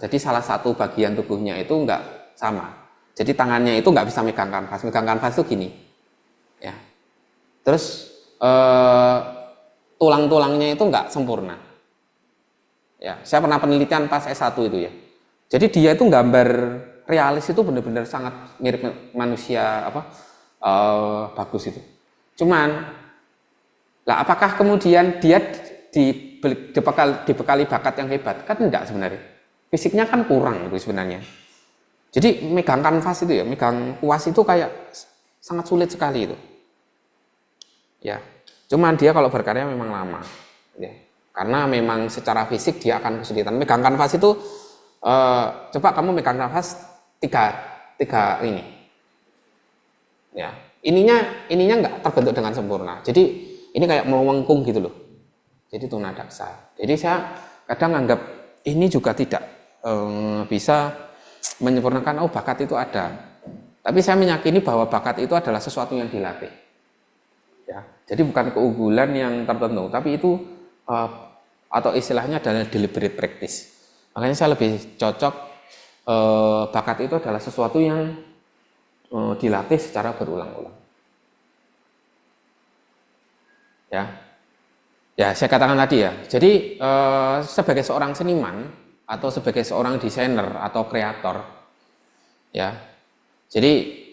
Jadi salah satu bagian tubuhnya itu nggak sama. Jadi tangannya itu nggak bisa megang kanvas. Megang kanvas itu gini, ya. Terus tulang-tulangnya itu nggak sempurna. Ya, saya pernah penelitian pas S1 itu ya. Jadi dia itu gambar realis itu benar-benar sangat mirip manusia bagus itu. Cuman lah apakah kemudian dia dibekali bakat yang hebat? Kan enggak sebenarnya. Fisiknya kan kurang itu sebenarnya. Jadi megang kanvas itu ya, megang kuas itu kayak sangat sulit sekali itu. Ya. Cuman dia kalau berkarya memang lama. Ya. Karena memang secara fisik dia akan kesulitan. Megang kanvas itu, coba kamu megang kanvas tiga ini. Ya, ininya nggak terbentuk dengan sempurna. Jadi ini kayak melengkung gitu loh. Jadi tunadaksa. Jadi saya kadang anggap ini juga tidak bisa menyempurnakan. Bakat itu ada. Tapi saya meyakini bahwa bakat itu adalah sesuatu yang dilatih. Ya, jadi bukan keunggulan yang tertentu, tapi itu atau istilahnya adalah deliberate practice. Makanya saya lebih cocok bakat itu adalah sesuatu yang dilatih secara berulang-ulang. Ya, saya katakan tadi ya. Jadi sebagai seorang seniman atau sebagai seorang desainer atau kreator, ya. Jadi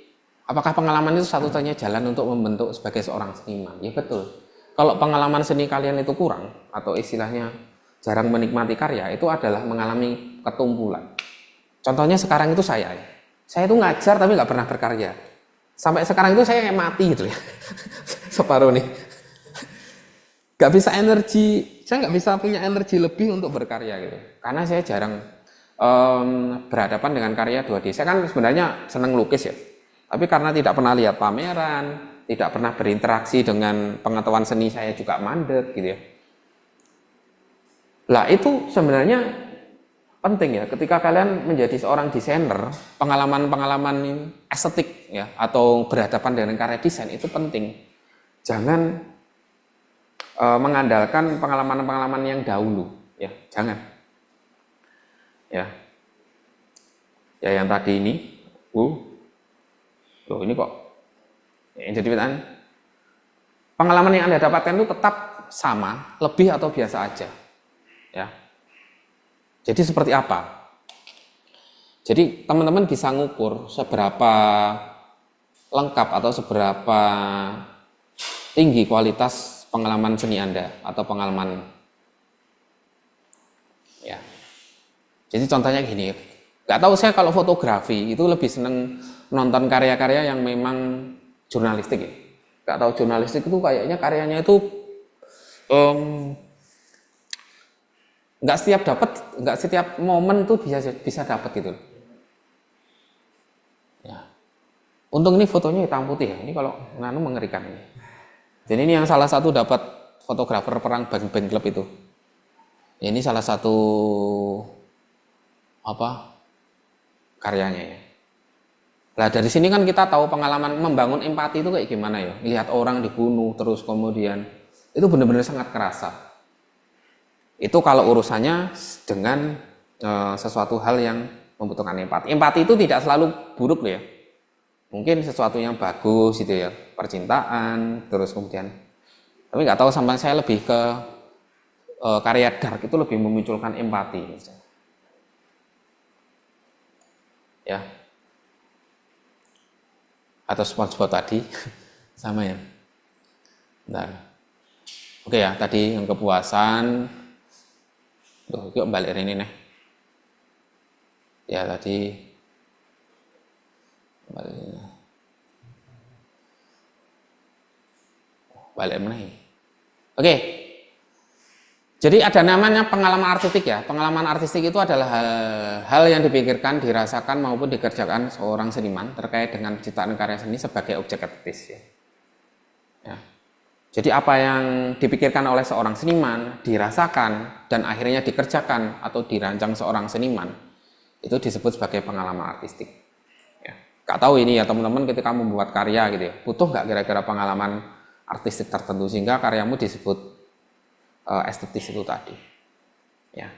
apakah pengalaman itu satu-satunya jalan untuk membentuk sebagai seorang seniman? Ya betul. Kalau pengalaman seni kalian itu kurang, atau istilahnya jarang menikmati karya, itu adalah mengalami ketumpulan. Contohnya sekarang itu saya itu ngajar tapi nggak pernah berkarya. Sampai sekarang itu saya kayak mati gitu ya, separuh nih. Nggak bisa saya nggak bisa punya energi lebih untuk berkarya gitu. Karena saya jarang berhadapan dengan karya 2D. Saya kan sebenarnya senang lukis ya, tapi karena tidak pernah lihat pameran, tidak pernah berinteraksi dengan pengetahuan seni, saya juga mandek gitu ya. Lah itu sebenarnya penting ya, ketika kalian menjadi seorang desainer, pengalaman-pengalaman estetik ya atau berhadapan dengan karya desain itu penting. Jangan mengandalkan pengalaman-pengalaman yang dahulu ya, jangan. Ya. Ya yang tadi ini, loh ini kok yang jadi pertanyaan, pengalaman yang Anda dapatkan itu tetap sama, lebih atau biasa aja. Ya. Jadi seperti apa? Jadi teman-teman bisa ngukur seberapa lengkap atau seberapa tinggi kualitas pengalaman seni Anda atau pengalaman. Ya. Jadi contohnya gini, nggak tahu saya kalau fotografi itu lebih seneng nonton karya-karya yang memang jurnalistik ya. Nggak tahu jurnalistik itu kayaknya karyanya itu nggak setiap momen tuh bisa dapat gitu. Ya. Untung ini fotonya hitam putih ya. Ini kalau nganu mengerikan ini. Jadi ini yang salah satu dapat fotografer perang band club itu. Ini salah satu karyanya ya. Nah dari sini kan kita tahu pengalaman membangun empati itu kayak gimana ya. Lihat orang dibunuh terus kemudian itu benar-benar sangat kerasa. Itu kalau urusannya dengan sesuatu hal yang membutuhkan empati. Empati itu tidak selalu buruk loh ya. Mungkin sesuatu yang bagus gitu ya, percintaan, terus kemudian. Tapi nggak tahu sampai saya lebih ke karya dark itu lebih memunculkan empati. Ya. Atau SpongeBob tadi sama ya. Bentar. Oke ya, tadi yang kepuasan. Yuk balik ini nih. Ya tadi balik mana ini? Oke. Jadi ada namanya pengalaman artistik ya. Pengalaman artistik itu adalah hal yang dipikirkan, dirasakan maupun dikerjakan seorang seniman terkait dengan ciptaan karya seni sebagai objek estetis ya. Ya. Jadi apa yang dipikirkan oleh seorang seniman, dirasakan, dan akhirnya dikerjakan atau dirancang seorang seniman, itu disebut sebagai pengalaman artistik. Ya. Gak tahu ini ya teman-teman ketika membuat karya gitu ya, butuh nggak kira-kira pengalaman artistik tertentu sehingga karyamu disebut estetis itu tadi. Ya.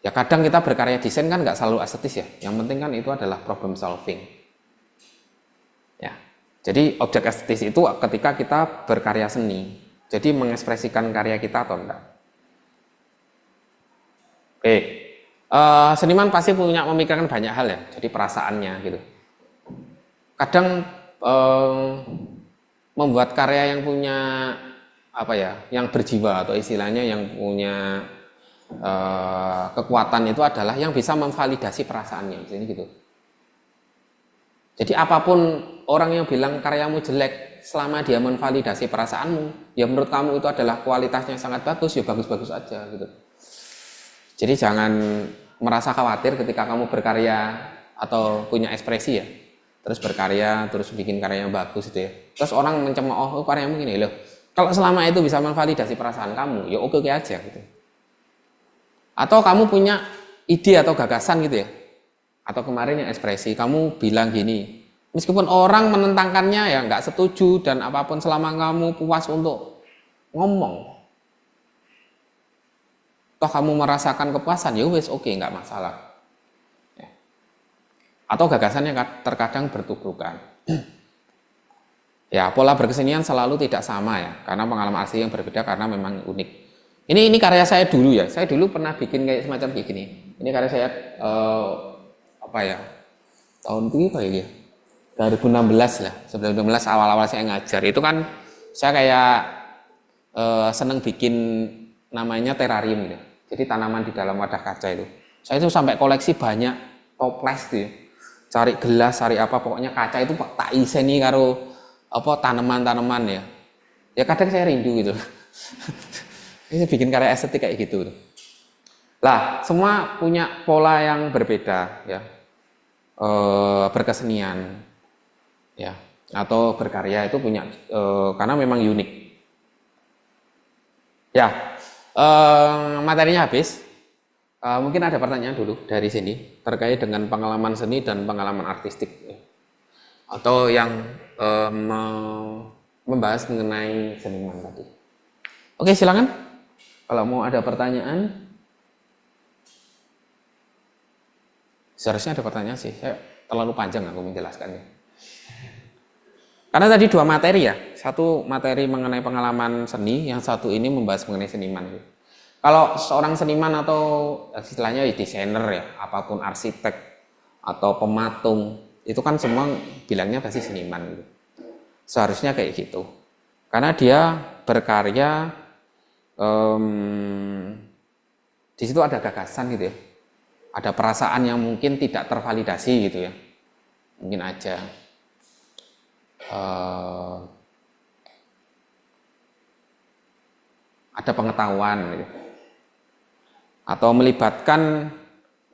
Ya kadang kita berkarya desain kan nggak selalu estetis ya, yang penting kan itu adalah problem solving. Ya. Jadi objek estetis itu ketika kita berkarya seni, jadi mengekspresikan karya kita atau enggak. Oke, seniman pasti punya memikirkan banyak hal ya, jadi perasaannya gitu. Kadang membuat karya yang punya yang berjiwa atau istilahnya yang punya kekuatan itu adalah yang bisa memvalidasi perasaannya, jadi gitu. Jadi apapun orang yang bilang karyamu jelek, selama dia menvalidasi perasaanmu, ya menurut kamu itu adalah kualitasnya sangat bagus, ya bagus-bagus aja gitu. Jadi jangan merasa khawatir ketika kamu berkarya atau punya ekspresi ya, terus berkarya, terus bikin karya yang bagus gitu ya. Terus orang mencemooh, oh karyamu gini loh. Kalau selama itu bisa memvalidasi perasaan kamu, ya oke-oke aja gitu. Atau kamu punya ide atau gagasan gitu ya. Atau kemarin yang ekspresi, kamu bilang gini, meskipun orang menentangkannya ya nggak setuju dan apapun selama kamu puas untuk ngomong, toh kamu merasakan kepuasan, ya wes oke, nggak masalah. Ya. Atau gagasannya terkadang bertubuhkan. Ya pola berkesenian selalu tidak sama ya, karena pengalaman asli yang berbeda karena memang unik. Ini karya saya dulu ya, saya dulu pernah bikin kayak semacam kayak gini. Ini karya saya tahun itu ya 2016 lah, 2016 awal-awal saya ngajar itu kan saya kayak seneng bikin namanya terarium gitu. Jadi tanaman di dalam wadah kaca itu. Saya itu sampai koleksi banyak toples gitu. Cari gelas, cari apa, pokoknya kaca itu tak iseni karo tanaman-tanaman ya. Ya kadang saya rindu gitu. Ini bikin karya estetik kayak gitu. Lah, semua punya pola yang berbeda ya. Berkesenian ya atau berkarya itu punya karena memang unik ya. Materinya habis. Mungkin ada pertanyaan dulu dari sini terkait dengan pengalaman seni dan pengalaman artistik, atau yang membahas mengenai seniman tadi. Oke, silakan. Kalau mau ada pertanyaan, seharusnya ada pertanyaan sih. Saya terlalu panjang aku menjelaskannya. Karena tadi dua materi ya, satu materi mengenai pengalaman seni, yang satu ini membahas mengenai seniman. Kalau seorang seniman atau istilahnya desainer ya, apapun arsitek atau pematung, itu kan semua bilangnya pasti seniman gitu. Seharusnya kayak gitu. Karena dia berkarya, di situ ada gagasan gitu ya, ada perasaan yang mungkin tidak tervalidasi gitu ya, mungkin aja. Ada pengetahuan gitu. Atau melibatkan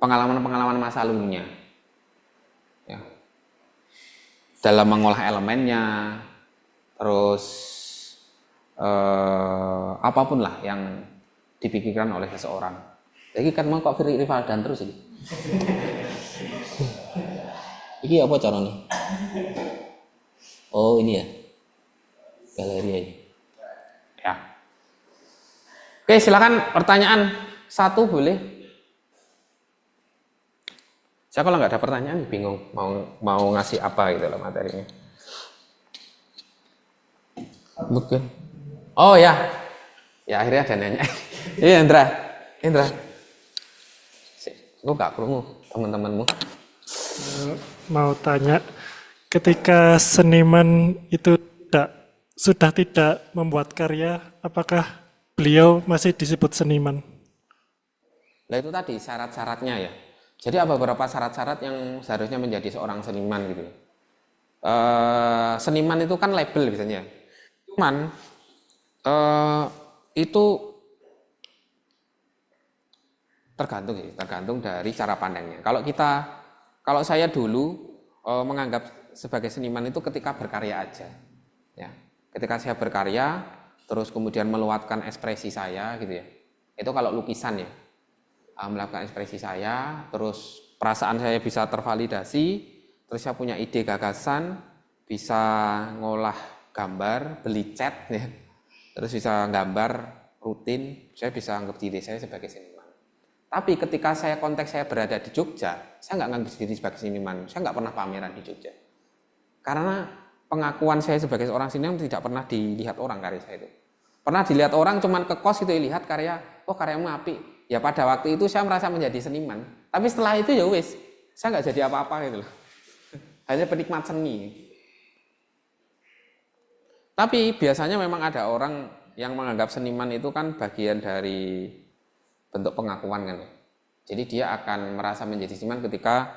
pengalaman-pengalaman masa lalunya ya, dalam mengolah elemennya, terus apapun lah yang dipikirkan oleh seseorang. Jadi kan mau kok rival dan terus ini. Ini apa caranya? Oh ini ya, galeri ini. Ya. Oke, silakan pertanyaan satu boleh. Saya kalau nggak ada pertanyaan bingung mau ngasih apa gitu loh materinya. Mungkin. Oh ya, ya akhirnya ada nanya. Iya Indra. Lu nggak perlu teman-temanmu. Mau tanya. Ketika seniman itu sudah tidak membuat karya, apakah beliau masih disebut seniman? Nah itu tadi syarat-syaratnya ya. Jadi ada beberapa syarat-syarat yang seharusnya menjadi seorang seniman gitu. Seniman itu kan label biasanya. Cuman itu tergantung dari cara pandangnya. Kalau saya dulu menganggap sebagai seniman itu ketika berkarya aja, ya. Ketika saya berkarya, terus kemudian meluapkan ekspresi saya, gitu ya. Itu kalau lukisan ya, melakukan ekspresi saya, terus perasaan saya bisa tervalidasi, terus saya punya ide gagasan, bisa ngolah gambar, beli cat, ya. Terus bisa gambar rutin, saya bisa anggap diri saya sebagai seniman. Tapi ketika konteks saya berada di Jogja, saya nggak anggap diri sebagai seniman, saya nggak pernah pameran di Jogja. Karena pengakuan saya sebagai seorang seniman tidak pernah dilihat orang karya saya itu. Pernah dilihat orang cuman ke kos itu lihat karya, oh karyamu apik. Ya pada waktu itu saya merasa menjadi seniman. Tapi setelah itu ya wis, saya nggak jadi apa-apa gitu loh. Hanya penikmat seni. Tapi biasanya memang ada orang yang menganggap seniman itu kan bagian dari bentuk pengakuan kan. Jadi dia akan merasa menjadi seniman ketika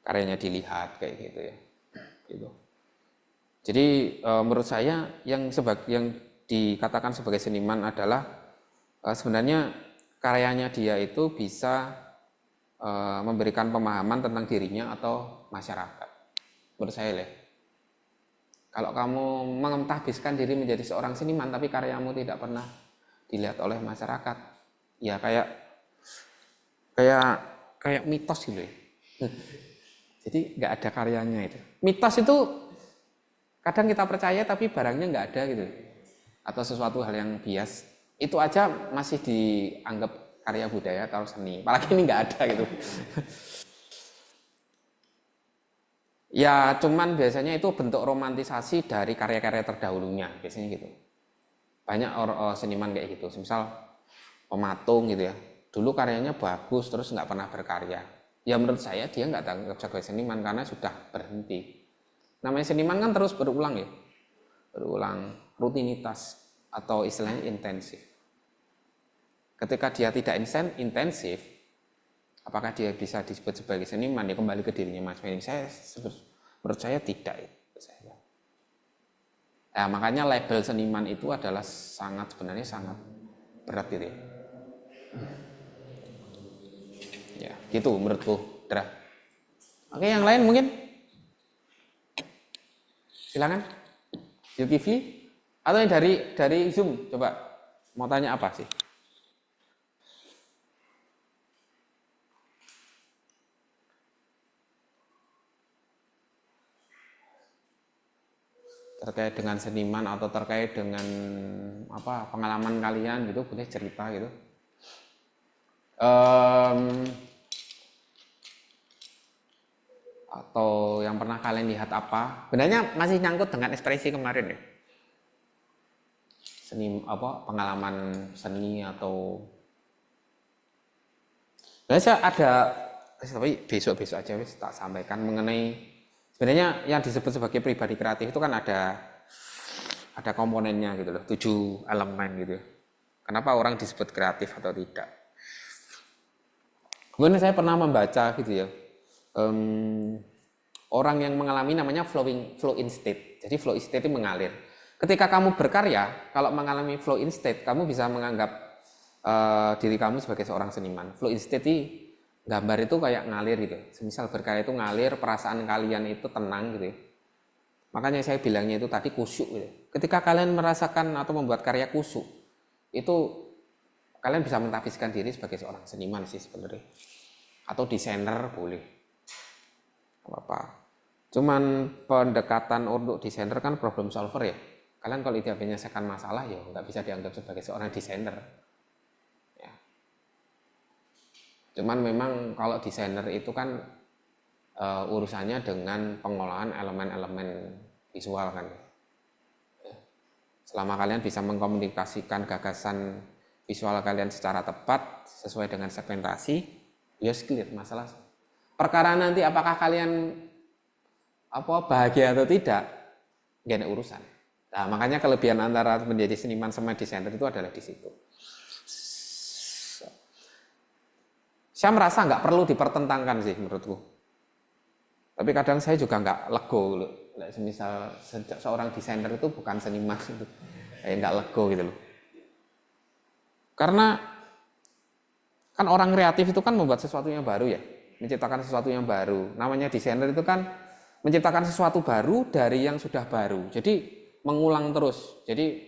karyanya dilihat kayak gitu ya. Gitu. Jadi menurut saya yang dikatakan sebagai seniman adalah sebenarnya karyanya dia itu bisa memberikan pemahaman tentang dirinya atau masyarakat. Menurut saya lah. Kalau kamu mengentahbiskan diri menjadi seorang seniman tapi karyamu tidak pernah dilihat oleh masyarakat, ya kayak mitos gitu ya. Jadi nggak ada karyanya itu. Mitos itu kadang kita percaya tapi barangnya nggak ada gitu, atau sesuatu hal yang bias, itu aja masih dianggap karya budaya atau seni, apalagi ini nggak ada gitu. Ya cuman biasanya itu bentuk romantisasi dari karya-karya terdahulunya, biasanya gitu. Banyak seniman kayak gitu, misal pematung gitu ya, dulu karyanya bagus terus nggak pernah berkarya. Ya menurut saya dia nggak dianggap sebagai seniman karena sudah berhenti. Namanya seniman kan terus berulang ya, berulang, rutinitas atau istilahnya intensif. Ketika dia tidak intensif, apakah dia bisa disebut sebagai seniman? Ya kembali ke dirinya masing-masing. Menurut saya tidak. Ya, makanya label seniman itu adalah sebenarnya sangat berat gitu ya. Ya, gitu menurutku. Oke, yang lain mungkin? Silakan. Zulkifli atau yang dari Zoom, coba mau tanya apa sih? terkait dengan seniman atau terkait dengan apa pengalaman kalian gitu, boleh cerita gitu. Atau yang pernah kalian lihat apa? Sebenarnya masih nyangkut dengan ekspresi kemarin ya. Seni apa pengalaman seni atau saya ada tapi besok-besok aja wis tak sampaikan mengenai sebenarnya yang disebut sebagai pribadi kreatif itu kan ada komponennya gitu loh, 7 elemen gitu. Kenapa orang disebut kreatif atau tidak? Kemudian saya pernah membaca gitu ya, orang yang mengalami namanya flow in state. Jadi flow in state itu mengalir. Ketika kamu berkarya, kalau mengalami flow in state, kamu bisa menganggap diri kamu sebagai seorang seniman. Flow in state itu gambar itu kayak ngalir gitu. Semisal berkarya itu ngalir, perasaan kalian itu tenang gitu ya. Makanya saya bilangnya itu tadi kusyuk gitu. Ketika kalian merasakan atau membuat karya kusyuk, itu kalian bisa mentafsirkan diri sebagai seorang seniman sih sebenarnya. Atau desainer boleh. Apa-apa. Cuman pendekatan untuk desainer kan problem solver ya. Kalian kalau tidak menyelesaikan masalah ya nggak bisa dianggap sebagai seorang desainer. Ya. Cuman memang kalau desainer itu kan urusannya dengan pengolahan elemen-elemen visual kan. Ya. Selama kalian bisa mengkomunikasikan gagasan visual kalian secara tepat sesuai dengan segmentasi, ya clear masalah. Perkara nanti apakah kalian bahagia atau tidak, nggak ada urusan. Nah, makanya kelebihan antara menjadi seniman sama desainer itu adalah di situ. Saya merasa nggak perlu dipertentangkan sih menurutku. Tapi kadang saya juga nggak lego loh. Misal seorang desainer itu bukan seniman itu, nggak lego gitu loh. Karena kan orang kreatif itu kan membuat sesuatu yang baru ya, menciptakan sesuatu yang baru. Namanya desainer itu kan menciptakan sesuatu baru dari yang sudah baru. Jadi mengulang terus. Jadi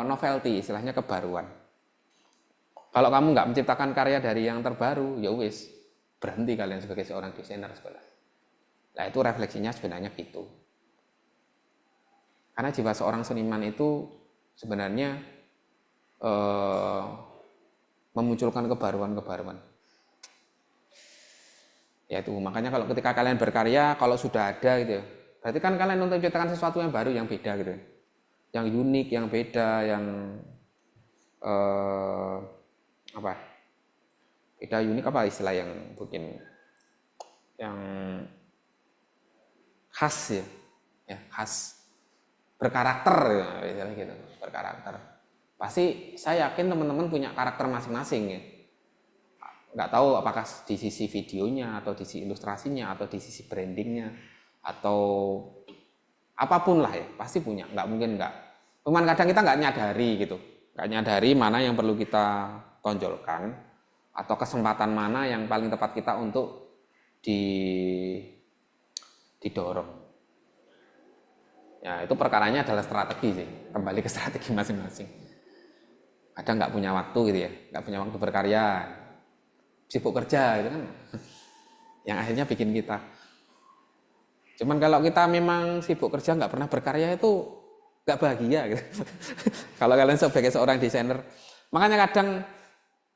novelty, istilahnya kebaruan. Kalau kamu nggak menciptakan karya dari yang terbaru, ya wis berhenti kalian sebagai seorang desainer sebenarnya. Nah itu refleksinya sebenarnya gitu. Karena jiwa seorang seniman itu sebenarnya memunculkan kebaruan-kebaruan. Yaitu makanya kalau ketika kalian berkarya, kalau sudah ada gitu ya, berarti kan kalian untuk menciptakan sesuatu yang baru, yang beda gitu, yang unik, yang beda, yang beda unik apa istilah yang mungkin yang khas ya khas, berkarakter ya, misalnya gitu, berkarakter. Pasti saya yakin teman-teman punya karakter masing-masing ya. Nggak tahu apakah di sisi videonya atau di sisi ilustrasinya atau di sisi brandingnya atau apapun lah ya, pasti punya, nggak mungkin nggak. Cuman kadang kita nggak nyadari gitu, nggak nyadari mana yang perlu kita tonjolkan atau kesempatan mana yang paling tepat kita untuk didorong. Ya itu perkaranya adalah strategi sih, kembali ke strategi masing-masing. Kadang nggak punya waktu gitu ya, nggak punya waktu berkarya, sibuk kerja gitu kan, yang akhirnya bikin kita. Cuman kalau kita memang sibuk kerja nggak pernah berkarya itu nggak bahagia gitu. Kalau kalian sebagai seorang desainer, makanya kadang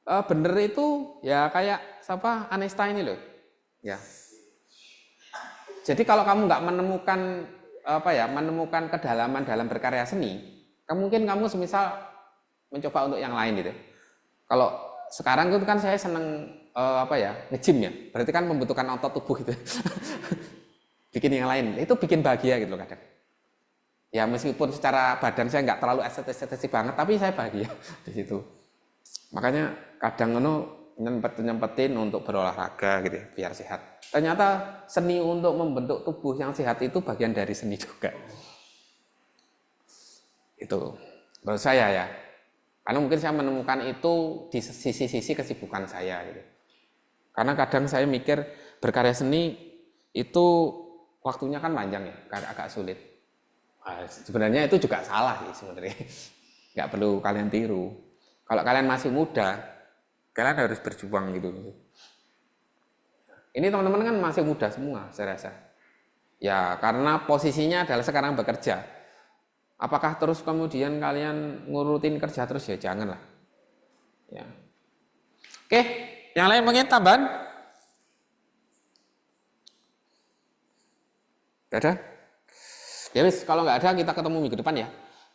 bener itu ya kayak siapa Einstein ini loh, ya. Jadi kalau kamu nggak menemukan kedalaman dalam berkarya seni, mungkin kamu semisal mencoba untuk yang lain gitu. Kalau sekarang itu kan saya seneng nge-gym ya, berarti kan membutuhkan otot tubuh gitu. Bikin yang lain, itu bikin bahagia gitu loh kadang. Ya meskipun secara badan saya nggak terlalu estetis banget, tapi saya bahagia di situ. Makanya kadang nyempetin untuk berolahraga gitu ya, biar sehat. Ternyata seni untuk membentuk tubuh yang sehat itu bagian dari seni juga. Itu menurut saya ya. Karena mungkin saya menemukan itu di sisi-sisi kesibukan saya gitu. Karena kadang saya mikir berkarya seni itu waktunya kan panjang ya, agak sulit. Nah, sebenarnya itu juga salah sih sebenarnya. Nggak perlu kalian tiru. Kalau kalian masih muda, kalian harus berjuang gitu. Ini teman-teman kan masih muda semua, saya rasa. Ya, karena posisinya adalah sekarang bekerja. Apakah terus kemudian kalian ngurutin kerja terus? Ya janganlah. Ya. Oke, yang lain mungkin tambahan? Gak ada? Ya wis, kalau nggak ada kita ketemu minggu depan ya.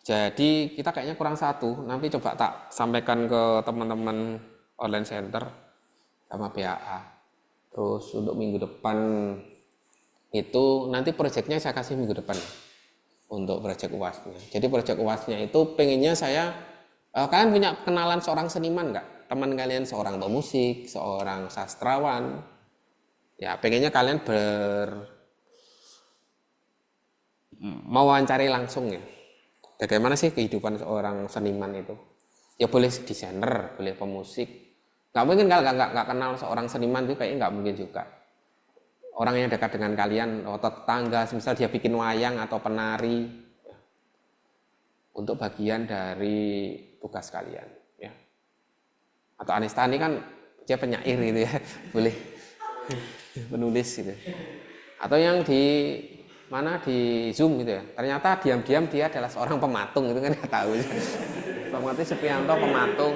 Jadi kita kayaknya kurang satu. Nanti coba tak sampaikan ke teman-teman online center sama BAA. Terus untuk minggu depan itu nanti proyeknya saya kasih minggu depan untuk proyek UASnya. Jadi proyek UASnya itu pengennya saya kalian punya kenalan seorang seniman nggak? Teman kalian seorang pemusik, seorang sastrawan. Ya pengennya kalian mewawancari langsung ya. Bagaimana sih kehidupan seorang seniman itu? Ya boleh desainer, boleh pemusik. Nggak mungkin kalau nggak kenal seorang seniman itu kayaknya nggak mungkin juga. Orang yang dekat dengan kalian atau tetangga, misal dia bikin wayang atau penari, ya, untuk bagian dari tugas kalian, ya. Atau Anista ini kan dia penyair gitu ya, boleh menulis gitu. Atau yang di mana di Zoom gitu ya, ternyata diam-diam dia adalah seorang pematung itu kan nggak tahu. Seperti Supriyanto pematung,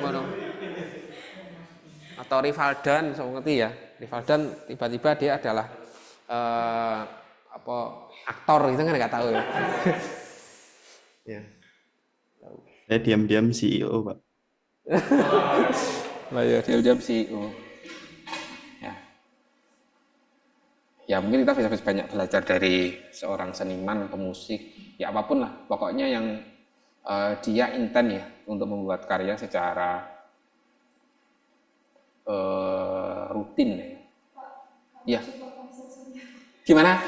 atau Rivaldan, seperti ya, Rivaldan tiba-tiba dia adalah aktor gitu kan nggak tahu ya. Ya. Saya diam-diam CEO, Pak. Lah ya diam-diam CEO. Ya. Ya mungkin kita bisa banyak belajar dari seorang seniman, pemusik, ya apapun lah. Pokoknya yang dia intent ya untuk membuat karya secara rutin ya. Ya. Gimana?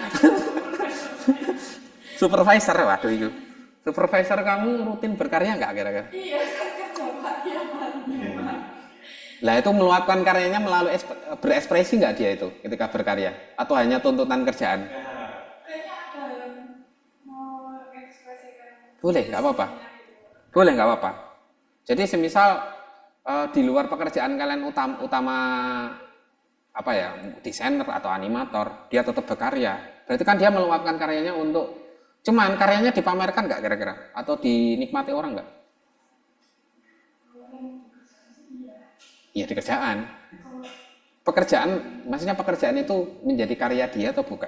Supervisor, waduh itu. Supervisor kamu rutin berkarya nggak kira-kira? Iya, kerja Pak. Lah itu meluapkan karyanya melalui berekspresi nggak dia itu ketika berkarya? Atau hanya tuntutan kerjaan? Kayaknya ada yang mau ekspresikan. Boleh, nggak apa-apa. Boleh, nggak apa-apa. Jadi semisal di luar pekerjaan kalian utama apa ya, desainer atau animator, dia tetap berkarya. Berarti kan dia meluapkan karyanya untuk, cuman karyanya dipamerkan nggak kira-kira? Atau dinikmati orang nggak? Iya di kerjaan. Pekerjaan, maksudnya pekerjaan itu menjadi karya dia atau bukan?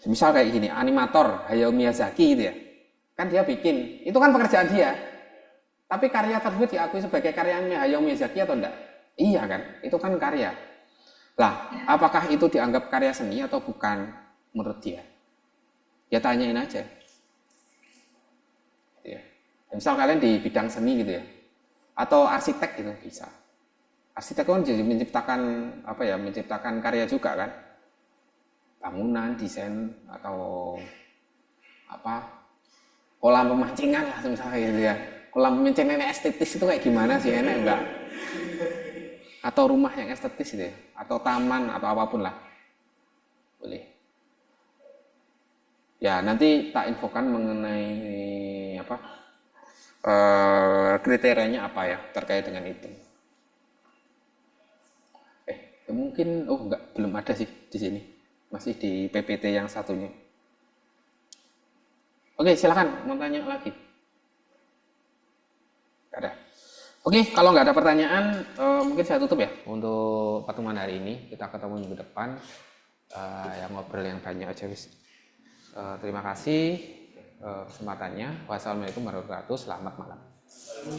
Misal kayak gini, animator Hayao Miyazaki gitu ya. Kan dia bikin, itu kan pekerjaan dia. Tapi karya tersebut diakui sebagai karyanya Hayao Miyazaki atau enggak? Iya kan, itu kan karya. Lah, apakah itu dianggap karya seni atau bukan menurut dia? Ya tanyain aja. Ya. Misal kalian di bidang seni gitu ya, atau arsitek gitu bisa. Arsitek kan jadi menciptakan apa ya, menciptakan karya juga kan, bangunan, desain atau apa, kolam pemancingan lah misalnya gitu ya. Kolam pemancingan estetis itu kayak gimana sih, enak enggak? Atau rumah yang estetis gitu ya, atau taman atau apapun lah, boleh. Ya nanti tak infokan mengenai apa kriterianya apa ya terkait dengan itu. Mungkin enggak, belum ada sih di sini, masih di PPT yang satunya. Oke, silakan mau tanya lagi. Nggak ada. Oke, kalau nggak ada pertanyaan, mungkin saya tutup ya untuk pertemuan hari ini. Kita ketemu minggu depan. Yang ngobrol yang banyak aja wis. Terima kasih kesempatannya. Wassalamualaikum warahmatullahi wabarakatuh. Selamat malam.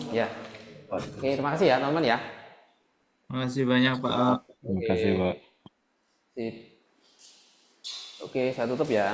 Ya. Oke, terima kasih ya teman-teman ya. Terima kasih banyak Pak. Terima kasih, Pak. Sip. Oke, saya tutup ya.